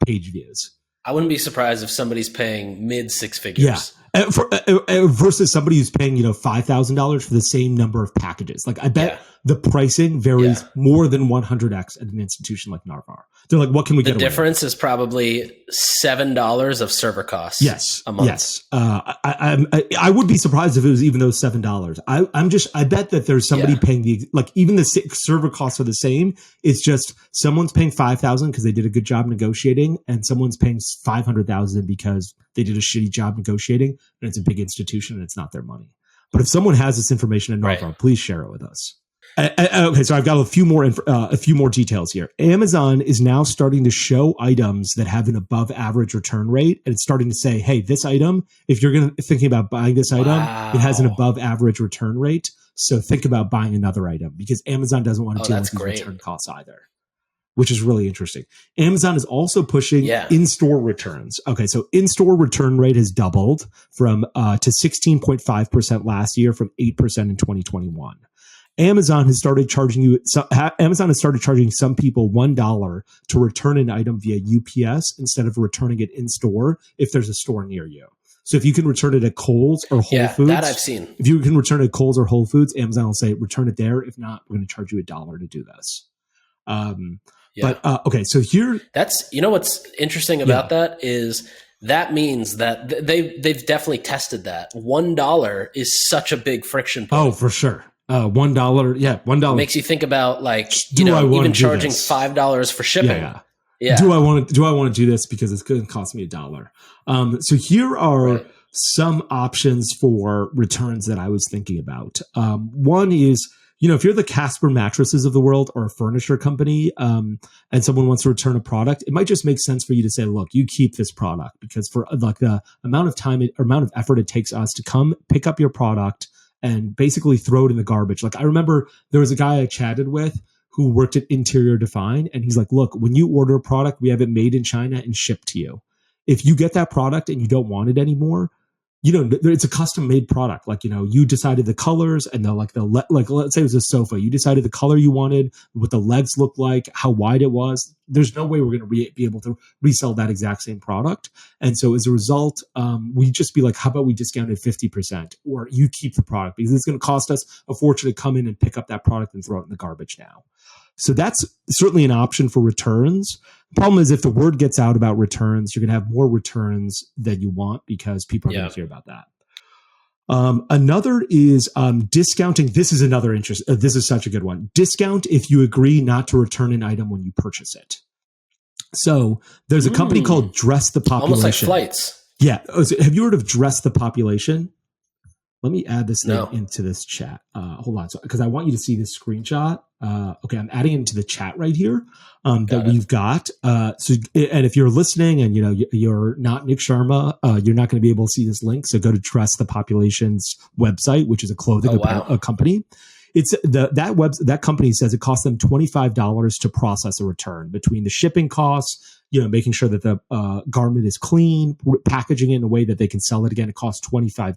[SPEAKER 4] page views.
[SPEAKER 1] I wouldn't be surprised if somebody's paying mid six figures.
[SPEAKER 4] Versus somebody who's paying, $5,000 for the same number of packages. Like, I bet the pricing varies more than 100x at an institution like Narvar. They're like, what can we get?
[SPEAKER 1] The difference is probably $7 of server costs.
[SPEAKER 4] Yes,
[SPEAKER 1] a month.
[SPEAKER 4] Yes. I would be surprised if it was even those $7. I bet that there's somebody paying even the server costs are the same. It's just someone's paying $5,000 because they did a good job negotiating, and someone's paying $500,000 because they did a shitty job negotiating, and it's a big institution and it's not their money. But if someone has this information in Narvar, please share it with us. Okay, so I've got a few more details here. Amazon is now starting to show items that have an above average return rate, and it's starting to say, "Hey, this item, if you're thinking about buying this item, it has an above average return rate. So think about buying another item," because Amazon doesn't want to deal with these return costs either, which is really interesting. Amazon is also pushing in-store returns. Okay, so in-store return rate has doubled from to 16.5% last year, from 8% in 2021. Amazon has started charging some people $1 to return an item via UPS instead of returning it in store if there's a store near you. So if you can return it at Kohl's or Whole Foods,
[SPEAKER 1] that I've seen.
[SPEAKER 4] If you can return it at Kohl's or Whole Foods, Amazon will say return it there. If not, we're going to charge you $1 to do this. But okay, so here,
[SPEAKER 1] that's what's interesting about that is that means that they've definitely tested that. $1 is such a big friction point.
[SPEAKER 4] Oh, for sure. $1, $1
[SPEAKER 1] makes you think about even charging $5 for shipping. Yeah.
[SPEAKER 4] Do I want to do this because it's going to cost me $1? So here are some options for returns that I was thinking about. One is, if you're the Casper mattresses of the world or a furniture company, and someone wants to return a product, it might just make sense for you to say, look, you keep this product, because for like the amount of time or amount of effort it takes us to come pick up your product and basically throw it in the garbage. Like, I remember there was a guy I chatted with who worked at Interior Define, and he's like, look, when you order a product, we have it made in China and shipped to you. If you get that product and you don't want it anymore, it's a custom made product. Like, you decided the colors and let's say it was a sofa. You decided the color you wanted, what the legs looked like, how wide it was. There's no way we're going to be able to resell that exact same product. And so as a result, we just be like, how about we discount it 50%, or you keep the product, because it's going to cost us a fortune to come in and pick up that product and throw it in the garbage now. So that's certainly an option for returns. The problem is, if the word gets out about returns, you're going to have more returns than you want, because people are going to hear about that. Another is discounting. This is another interest. This is such a good one. Discount if you agree not to return an item when you purchase it. So there's a company called Dress the Population.
[SPEAKER 1] Almost like flights.
[SPEAKER 4] Yeah. So have you heard of Dress the Population? Let me add this thing into this chat. Hold on, because I want you to see this screenshot. Okay, I'm adding it into the chat right here that we've got. And if you're listening and you're not Nick Sharma, you're not going to be able to see this link. So go to Dress the Population's website, which is a clothing company. It's that company says it costs them $25 to process a return, between the shipping costs, making sure that the garment is clean, packaging it in a way that they can sell it again. It costs $25.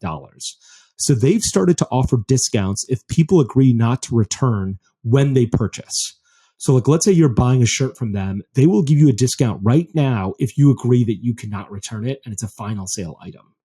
[SPEAKER 4] So they've started to offer discounts if people agree not to return when they purchase. So like, let's say you're buying a shirt from them, they will give you a discount right now if you agree that you cannot return it and it's a final sale item.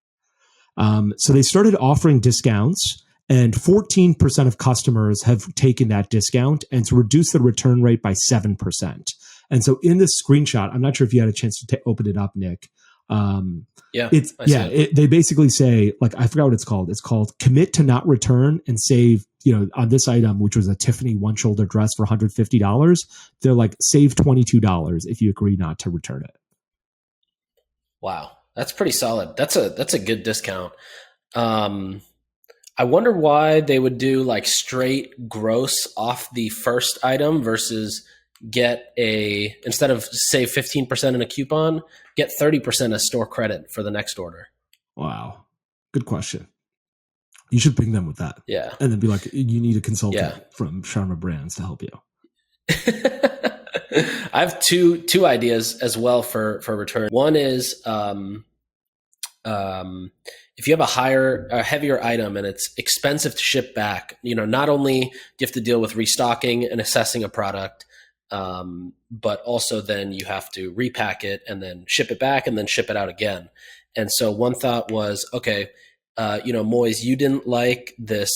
[SPEAKER 4] So they started offering discounts, and 14% of customers have taken that discount, and to reduce the return rate by 7%. And so in this screenshot, I'm not sure if you had a chance to open it up, Nick. They basically say, like, I forgot what it's called. It's called commit to not return and save, on this item, which was a Tiffany one shoulder dress for $150. They're like, save $22 if you agree not to return it.
[SPEAKER 1] Wow. That's pretty solid. That's a good discount. I wonder why they would do like straight gross off the first item versus instead of save 15% in a coupon, get 30% as store credit for the next order.
[SPEAKER 4] Wow. Good question. You should ping them with that.
[SPEAKER 1] Yeah.
[SPEAKER 4] And then be like, you need a consultant from Sharma Brands to help you.
[SPEAKER 1] I have two ideas as well for return. One is if you have a heavier item and it's expensive to ship back, not only do you have to deal with restocking and assessing a product, But also then you have to repack it and then ship it back and then ship it out again. And so one thought was, okay, Moiz, you didn't like this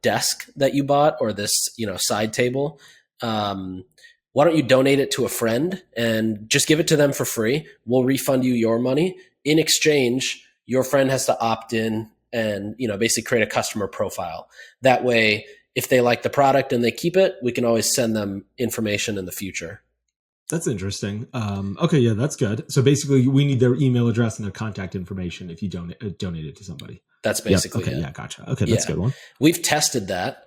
[SPEAKER 1] desk that you bought or this, side table. Why don't you donate it to a friend and just give it to them for free? We'll refund you your money. In exchange, your friend has to opt in and, basically create a customer profile. That way, if they like the product and they keep it, we can always send them information in the future.
[SPEAKER 4] That's interesting. Okay, yeah, that's good. So basically, we need their email address and their contact information if you donate it to somebody.
[SPEAKER 1] That's basically
[SPEAKER 4] okay,
[SPEAKER 1] it.
[SPEAKER 4] Yeah, gotcha. Okay, that's a good one.
[SPEAKER 1] We've tested that.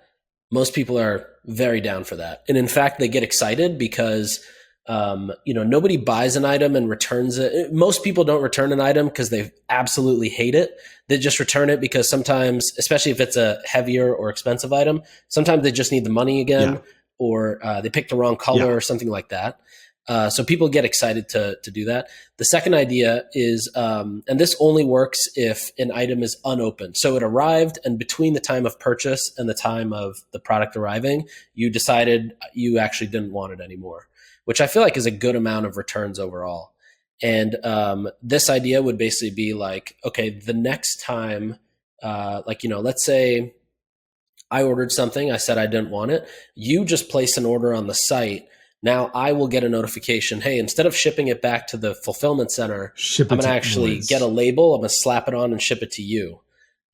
[SPEAKER 1] Most people are very down for that. And in fact, they get excited because, nobody buys an item and returns it. Most people don't return an item because they absolutely hate it. They just return it because sometimes, especially if it's a heavier or expensive item, sometimes they just need the money again, or they picked the wrong color or something like that. So people get excited to do that. The second idea is, and this only works if an item is unopened. So it arrived, and between the time of purchase and the time of the product arriving, you decided you actually didn't want it anymore, which I feel like is a good amount of returns overall. And this idea would basically be like, okay, the next time, let's say I ordered something, I said I didn't want it. You just place an order on the site. Now I will get a notification, hey, instead of shipping it back to the fulfillment center, I'm going to actually get a label, I'm going to slap it on and ship it to you.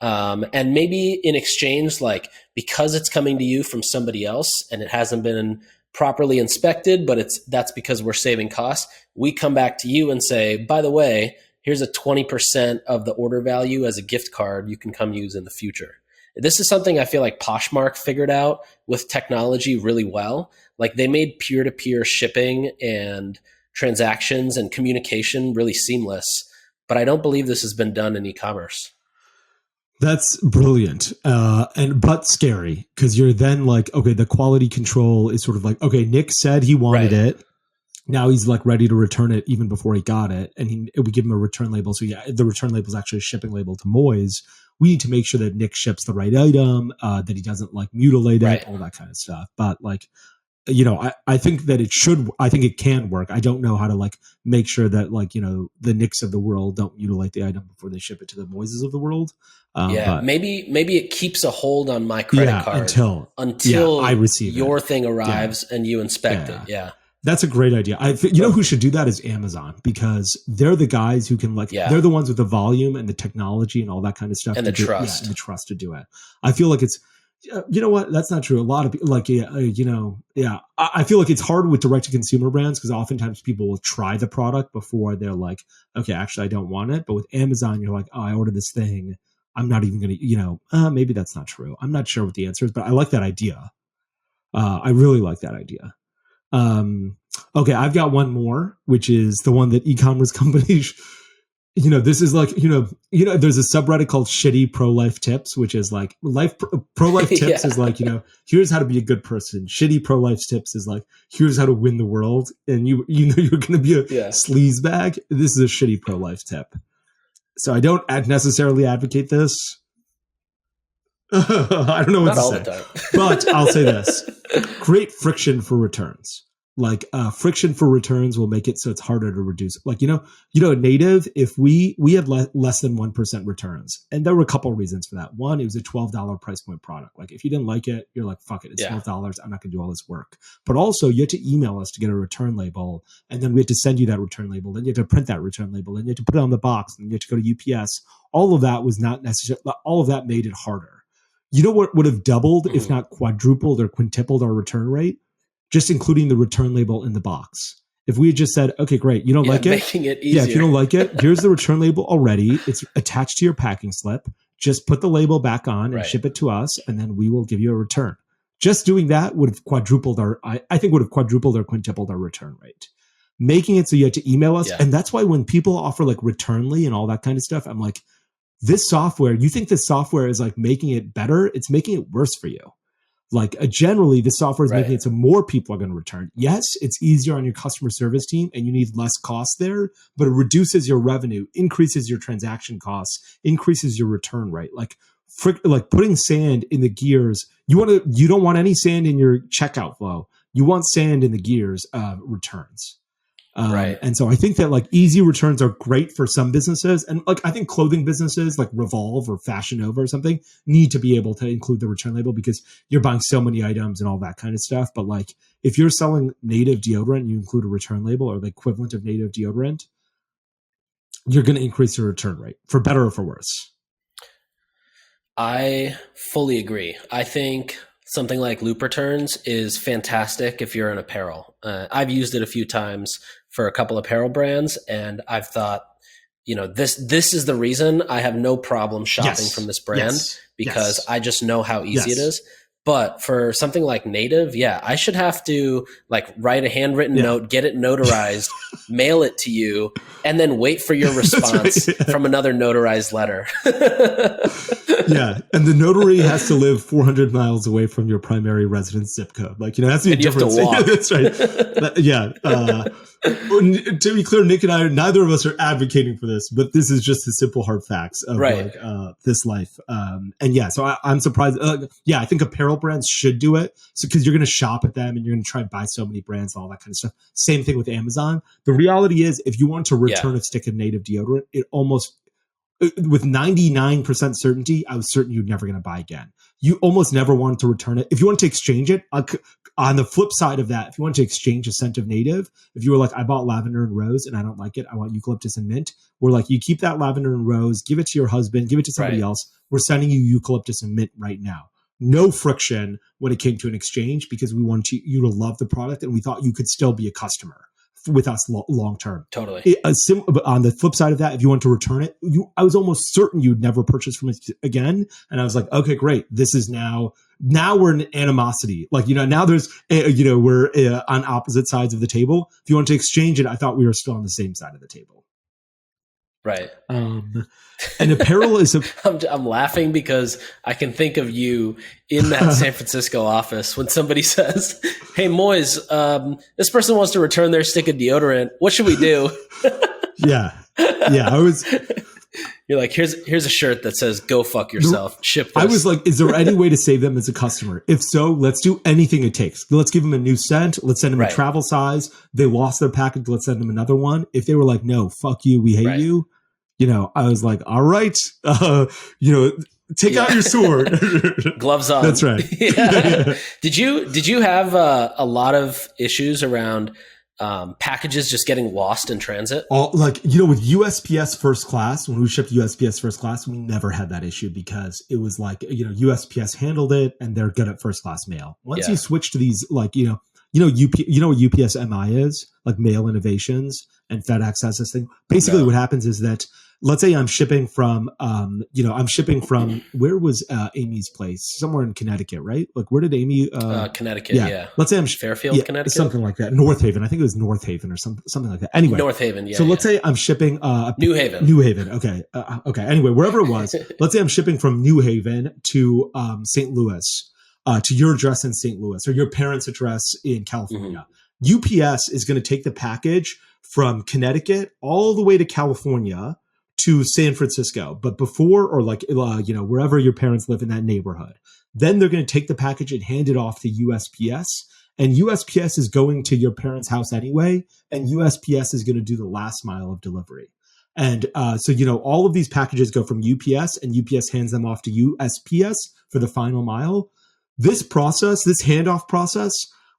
[SPEAKER 1] And maybe in exchange, like, because it's coming to you from somebody else and it hasn't been properly inspected, but that's because we're saving costs, we come back to you and say, by the way, here's a 20% of the order value as a gift card you can come use in the future. This is something I feel like Poshmark figured out with technology really well. Like, they made peer-to-peer shipping and transactions and communication really seamless, but I don't believe this has been done in e-commerce.
[SPEAKER 4] That's brilliant, but scary, because you're then like, okay, the quality control is sort of like, okay, Nick said he wanted it. Now he's like ready to return it even before he got it, and we give him a return label. So yeah, the return label is actually a shipping label to Moiz. We need to make sure that Nick ships the right item, that he doesn't like mutilate it, all that kind of stuff. But like, I think that I think it can work. I don't know how to like make sure that like, the Nicks of the world don't mutilate the item before they ship it to the Moises of the world. But
[SPEAKER 1] maybe it keeps a hold on my credit card until
[SPEAKER 4] I receive
[SPEAKER 1] your thing arrives and you inspect it. Yeah.
[SPEAKER 4] That's a great idea. Who should do that is Amazon, because they're the guys who can they're the ones with the volume and the technology and all that kind of stuff.
[SPEAKER 1] And the trust.
[SPEAKER 4] And the trust to do it. I feel like it's, you know what? That's not true. A lot of people I feel like it's hard with direct to consumer brands because oftentimes people will try the product before they're like, okay, actually I don't want it. But with Amazon, you're like, oh, I ordered this thing. I'm not even going to, maybe that's not true. I'm not sure what the answer is, but I like that idea. I really like that idea. Okay, I've got one more, which is the one that e-commerce companies, this is like, there's a subreddit called Shitty Pro-Life Tips, which is like pro-life tips is like, here's how to be a good person. Shitty pro-life tips is like, here's how to win the world. And you're going to be a sleaze bag. This is a shitty pro-life tip. So I don't necessarily advocate this. I don't know what to say, but I'll say this: create friction for returns. Like friction for returns will make it so it's harder to reduce. Like native. If we had less than 1% returns, and there were a couple of reasons for that. One, it was a $12 price point product. Like if you didn't like it, you're like, fuck it, it's $12. I'm not going to do all this work. But also, you had to email us to get a return label, and then we had to send you that return label. Then you had to print that return label. Then you had to put it on the box, and you had to go to UPS. All of that was not necessary. All of that made it harder. You know what would have doubled, if not quadrupled or quintupled our return rate? Just including the return label in the box. If we had just said, okay, great, you don't like it?
[SPEAKER 1] Making it easier.
[SPEAKER 4] Yeah, if you don't like it, here's the return label already. It's attached to your packing slip. Just put the label back on and ship it to us, and then we will give you a return. Just doing that would have quadrupled I think would have quadrupled or quintupled our return rate. Making it so you had to email us. And that's why when people offer like Returnly and all that kind of stuff, I'm like, this software, you think this software is like making it better? It's making it worse for you. Like generally, the software is making it so more people are going to return. Yes, it's easier on your customer service team and you need less cost there, but it reduces your revenue, increases your transaction costs, increases your return rate. Like putting sand in the gears. You don't want any sand in your checkout flow. you want sand in the gears of returns.
[SPEAKER 1] Right.
[SPEAKER 4] And so I think that like easy returns are great for some businesses. And like, I think clothing businesses like Revolve or Fashion Nova or something need to be able to include the return label because you're buying so many items and all that kind of stuff. But like, if you're selling native deodorant, and you include a return label or the equivalent of native deodorant, you're going to increase your return rate for better or for worse.
[SPEAKER 1] I fully agree. I think something like loop returns is fantastic if you're in apparel. I've used it a few times for a couple apparel brands, and I've thought, this is the reason I have no problem shopping from this brand because I just know how easy it is. But for something like native, I should have to like write a handwritten note, get it notarized, mail it to you, and then wait for your response from another notarized letter.
[SPEAKER 4] And the notary has to live 400 miles away from your primary residence zip code. Like, that's the difference.
[SPEAKER 1] You have to walk.
[SPEAKER 4] That's right. To be clear, Nick and I, neither of us are advocating for this, but this is just the simple hard facts of this life. So I'm surprised. I think apparel brands should do it. So because you're going to shop at them and you're going to try and buy so many brands and all that kind of stuff. Same thing with Amazon. The reality is, if you want to return a stick of native deodorant, it almost with 99% certainty, I was certain you're never going to buy again. You almost never want to return it. If you want to exchange it, on the flip side of that, if you want to exchange a scent of native, if you were like, I bought lavender and rose and I don't like it, I want eucalyptus and mint. We're like, you keep that lavender and rose, give it to your husband, give it to somebody else. We're sending you eucalyptus and mint right now. No friction when it came to an exchange because we want you to love the product and we thought you could still be a customer with us long term.
[SPEAKER 1] Totally.
[SPEAKER 4] But on the flip side of that, if you want to return it, I was almost certain you'd never purchase from it again. And I was like, okay, great. This is now we're in animosity. Like, now there's, we're on opposite sides of the table. If you want to exchange it, I thought we were still on the same side of the table.
[SPEAKER 1] Right.
[SPEAKER 4] And apparel is
[SPEAKER 1] I'm laughing because I can think of you in that San Francisco office when somebody says, "Hey, Moiz, this person wants to return their stick of deodorant. What should we do?"
[SPEAKER 4] I was.
[SPEAKER 1] You're like, here's a shirt that says "Go fuck yourself." Ship this.
[SPEAKER 4] I was like, is there any way to save them as a customer? If so, let's do anything it takes. Let's give them a new scent. Let's send them a travel size. They lost their package. Let's send them another one. If they were like, no, fuck you, we hate you. I was like, all right, take out your sword.
[SPEAKER 1] Gloves on.
[SPEAKER 4] That's right.
[SPEAKER 1] Did you have a lot of issues around packages just getting lost in transit?
[SPEAKER 4] With USPS first class, when we shipped USPS first class, we never had that issue because it was like, USPS handled it and they're good at first class mail. Once you switch to these, like, what UPS MI is, like Mail Innovations, and FedEx has this thing. Basically, what happens is that, let's say I'm shipping from, where was Amy's place? Somewhere in Connecticut, right? Like, where did Amy?
[SPEAKER 1] Connecticut, yeah.
[SPEAKER 4] Let's say I'm
[SPEAKER 1] Fairfield, Connecticut,
[SPEAKER 4] something like that. North Haven, I think it was North Haven or something like that. Anyway,
[SPEAKER 1] North Haven, yeah.
[SPEAKER 4] So let's say I'm shipping
[SPEAKER 1] New Haven.
[SPEAKER 4] New Haven, okay, okay. Anyway, wherever it was, let's say I'm shipping from New Haven to St. Louis, to your address in St. Louis or your parents' address in California. UPS is going to take the package from Connecticut all the way to California to San Francisco, but before, or like, wherever your parents live in that neighborhood, then they're going to take the package and hand it off to USPS, and USPS is going to your parents' house anyway, and USPS is going to do the last mile of delivery. And so, all of these packages go from UPS, and UPS hands them off to USPS for the final mile. This process, this handoff process,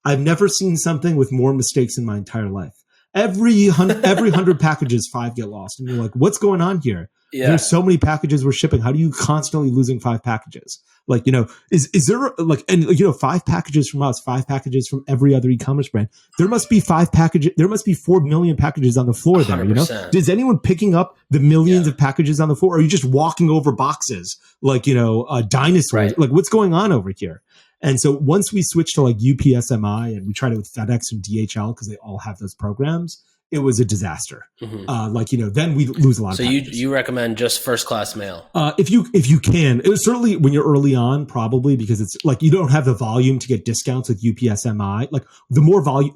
[SPEAKER 4] I've never seen something with more mistakes in my entire life. Every 100 packages, 5 get lost. And you're like, what's going on here? Yeah. There's so many packages we're shipping. How do you constantly losing 5 packages? Like, is there like, and 5 packages from us, 5 packages from every other e-commerce brand. There must be 5 packages. There must be 4 million packages on the floor there.
[SPEAKER 1] 100%.
[SPEAKER 4] Is anyone picking up the millions of packages on the floor? Or are you just walking over boxes like, dinosaurs? Right. Like, what's going on over here? And so once we switched to like UPSMI and we tried it with FedEx and DHL because they all have those programs, it was a disaster. Then we lose a lot of packages.
[SPEAKER 1] So you recommend just first class mail?
[SPEAKER 4] If you can. It was certainly when you're early on, probably because it's like you don't have the volume to get discounts with UPSMI. Like the more volume,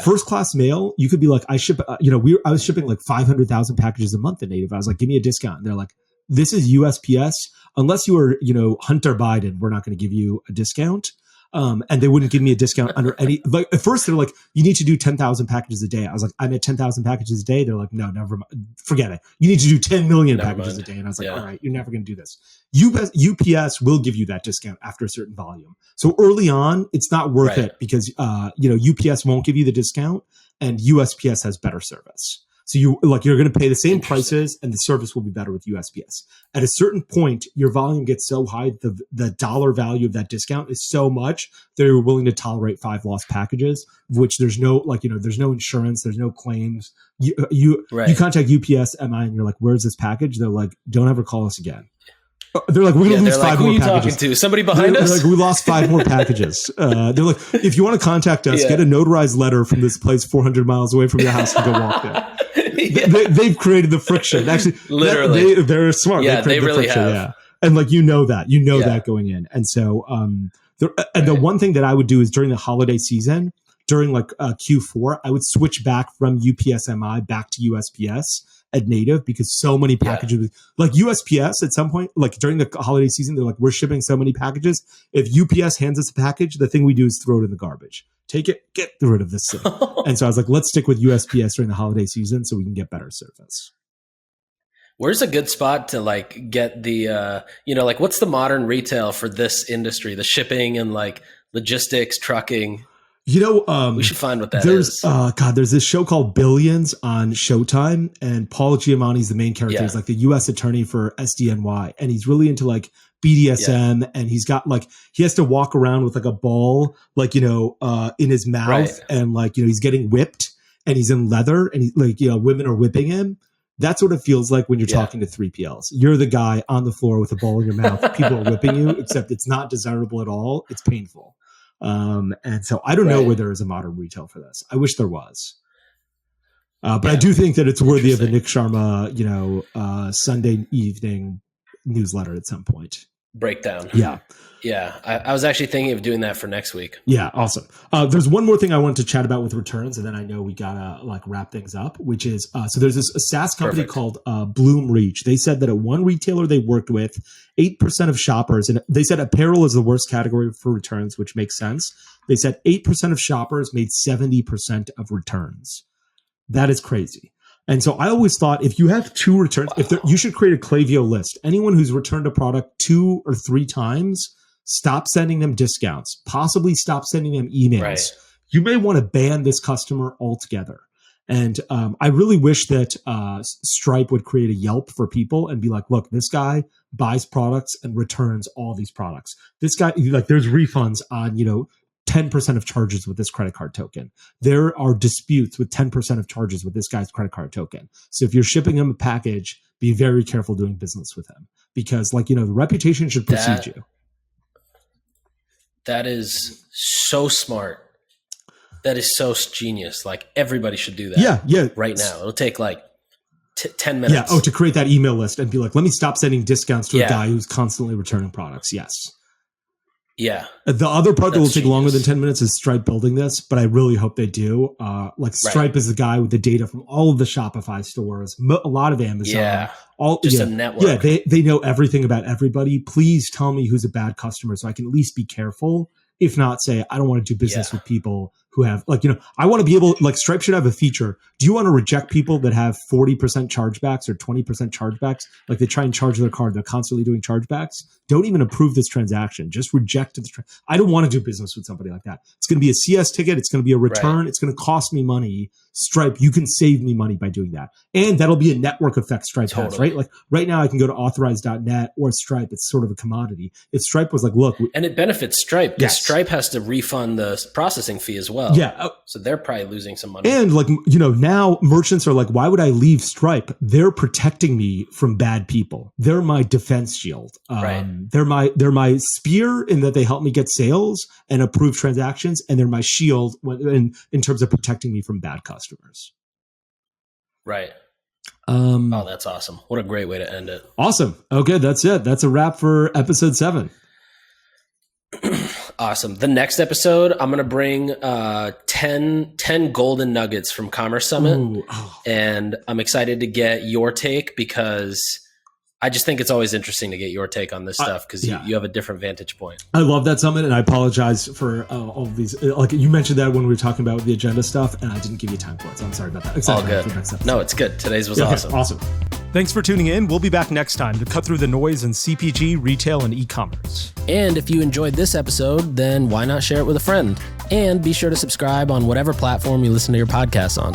[SPEAKER 4] first class mail, you could be like, I ship, I was shipping like 500,000 packages a month in Native. I was like, give me a discount. And they're like, this is USPS. Unless you are, Hunter Biden, we're not going to give you a discount. And they wouldn't give me a discount under any, like at first they're like, you need to do 10,000 packages a day. I was like, I'm at 10,000 packages a day. They're like, no, never mind. Forget it. You need to do 10 million packages a day. And I was like, all right, you're never going to do this. UPS will give you that discount after a certain volume. So early on, it's not worth it because, UPS won't give you the discount and USPS has better service. So you're going to pay the same prices and the service will be better with USPS. At a certain point, your volume gets so high, the dollar value of that discount is so much that you're willing to tolerate 5 lost packages, which there's no, there's no insurance, there's no claims. You contact UPS, MI, and you're like, where's this package? They're like, don't ever call us again. They're like, we're going to lose 5 more packages. Who are you talking
[SPEAKER 1] to? Somebody behind us?
[SPEAKER 4] They're like, we lost 5 more packages. They're like, if you want to contact us, get a notarized letter from this place 400 miles away from your house and go walk there. They've created the friction. Actually, literally, they're smart.
[SPEAKER 1] Yeah, they really have.
[SPEAKER 4] Yeah, and like that going in. And so, the one thing that I would do is during the holiday season, during like Q4, I would switch back from UPSMI back to USPS at native because so many packages, like USPS at some point, like during the holiday season, they're like, we're shipping so many packages. If UPS hands us a package, the thing we do is throw it in the garbage. Take it, get rid of this thing. And so I was like, let's stick with USPS during the holiday season so we can get better service.
[SPEAKER 1] Where's a good spot to like get the, like what's the modern retail for this industry, the shipping and like logistics, trucking? We should find what that is.
[SPEAKER 4] There's this show called Billions on Showtime, and Paul Giamatti's the main character. He's like the U.S. attorney for SDNY, and he's really into like BDSM, and he's got like he has to walk around with like a ball, like in his mouth, and like he's getting whipped, and he's in leather, and he, like women are whipping him. That's what it feels like when you're talking to 3PLs. You're the guy on the floor with a ball in your mouth. People are whipping you, except it's not desirable at all. It's painful. And so I don't know where there is a modern retail for this. I wish there was. But I do think that it's worthy of a Nick Sharma, Sunday evening newsletter at some point.
[SPEAKER 1] Breakdown.
[SPEAKER 4] Yeah.
[SPEAKER 1] Yeah. I was actually thinking of doing that for next week.
[SPEAKER 4] Yeah. Awesome. There's one more thing I wanted to chat about with returns, and then I know we gotta like wrap things up, which is, so there's a SaaS company called Bloom Reach. They said that at one retailer they worked with, 8% of shoppers, and they said apparel is the worst category for returns, which makes sense. They said 8% of shoppers made 70% of returns. That is crazy. And so I always thought if you have 2 returns, you should create a Klaviyo list. Anyone who's returned a product 2 or 3 times, stop sending them discounts, possibly stop sending them emails. Right. You may want to ban this customer altogether. And I really wish that Stripe would create a Yelp for people and be like, look, this guy buys products and returns all these products. This guy, like, there's refunds on, 10% of charges with this credit card token. There are disputes with 10% of charges with this guy's credit card token. So if you're shipping him a package, be very careful doing business with him because, the reputation should precede you.
[SPEAKER 1] That is so smart. That is so genius. Like everybody should do that.
[SPEAKER 4] Yeah.
[SPEAKER 1] Right now. It'll take like 10 minutes.
[SPEAKER 4] Yeah. Oh, to create that email list and be like, let me stop sending discounts to a guy who's constantly returning products. Yes.
[SPEAKER 1] Yeah.
[SPEAKER 4] The other part that will take longer than 10 minutes is Stripe building this, but I really hope they do. Stripe is the guy with the data from all of the Shopify stores, a lot of Amazon.
[SPEAKER 1] Yeah. A network.
[SPEAKER 4] Yeah. They know everything about everybody. Please tell me who's a bad customer so I can at least be careful. If not, say, I don't want to do business with people who have I want to be able, Stripe should have a feature. Do you want to reject people that have 40% chargebacks or 20% chargebacks? Like they try and charge their card. They're constantly doing chargebacks. Don't even approve this transaction. Just reject it. I don't want to do business with somebody like that. It's going to be a CS ticket. It's going to be a return. It's going to cost me money. Stripe, you can save me money by doing that. And that'll be a network effect Stripe has, right? Like right now I can go to authorize.net or Stripe. It's sort of a commodity. If Stripe was like, look. And
[SPEAKER 1] it benefits Stripe because Stripe has to refund the processing fee as well.
[SPEAKER 4] Yeah.
[SPEAKER 1] So they're probably losing some money.
[SPEAKER 4] And now merchants are like, why would I leave Stripe? They're protecting me from bad people. They're my defense shield. They're my spear in that they help me get sales and approve transactions. And they're my shield in terms of protecting me from bad customers.
[SPEAKER 1] Right. Oh, that's awesome. What a great way to end it.
[SPEAKER 4] Awesome. Okay. That's it. That's a wrap for episode 7.
[SPEAKER 1] Awesome. The next episode, I'm going to bring 10 golden nuggets from Commerce Summit. Ooh, oh. And I'm excited to get your take because I just think it's always interesting to get your take on this stuff because
[SPEAKER 4] yeah.
[SPEAKER 1] you have a different vantage point.
[SPEAKER 4] I love that, Summit, and I apologize for all of these. Like you mentioned that when we were talking about the agenda stuff, and I didn't give you time for it, so I'm sorry about that.
[SPEAKER 1] All good. No, it's good. Today's was awesome.
[SPEAKER 4] Awesome.
[SPEAKER 2] Thanks for tuning in. We'll be back next time to cut through the noise in CPG, retail, and e-commerce.
[SPEAKER 1] And if you enjoyed this episode, then why not share it with a friend? And be sure to subscribe on whatever platform you listen to your podcasts on.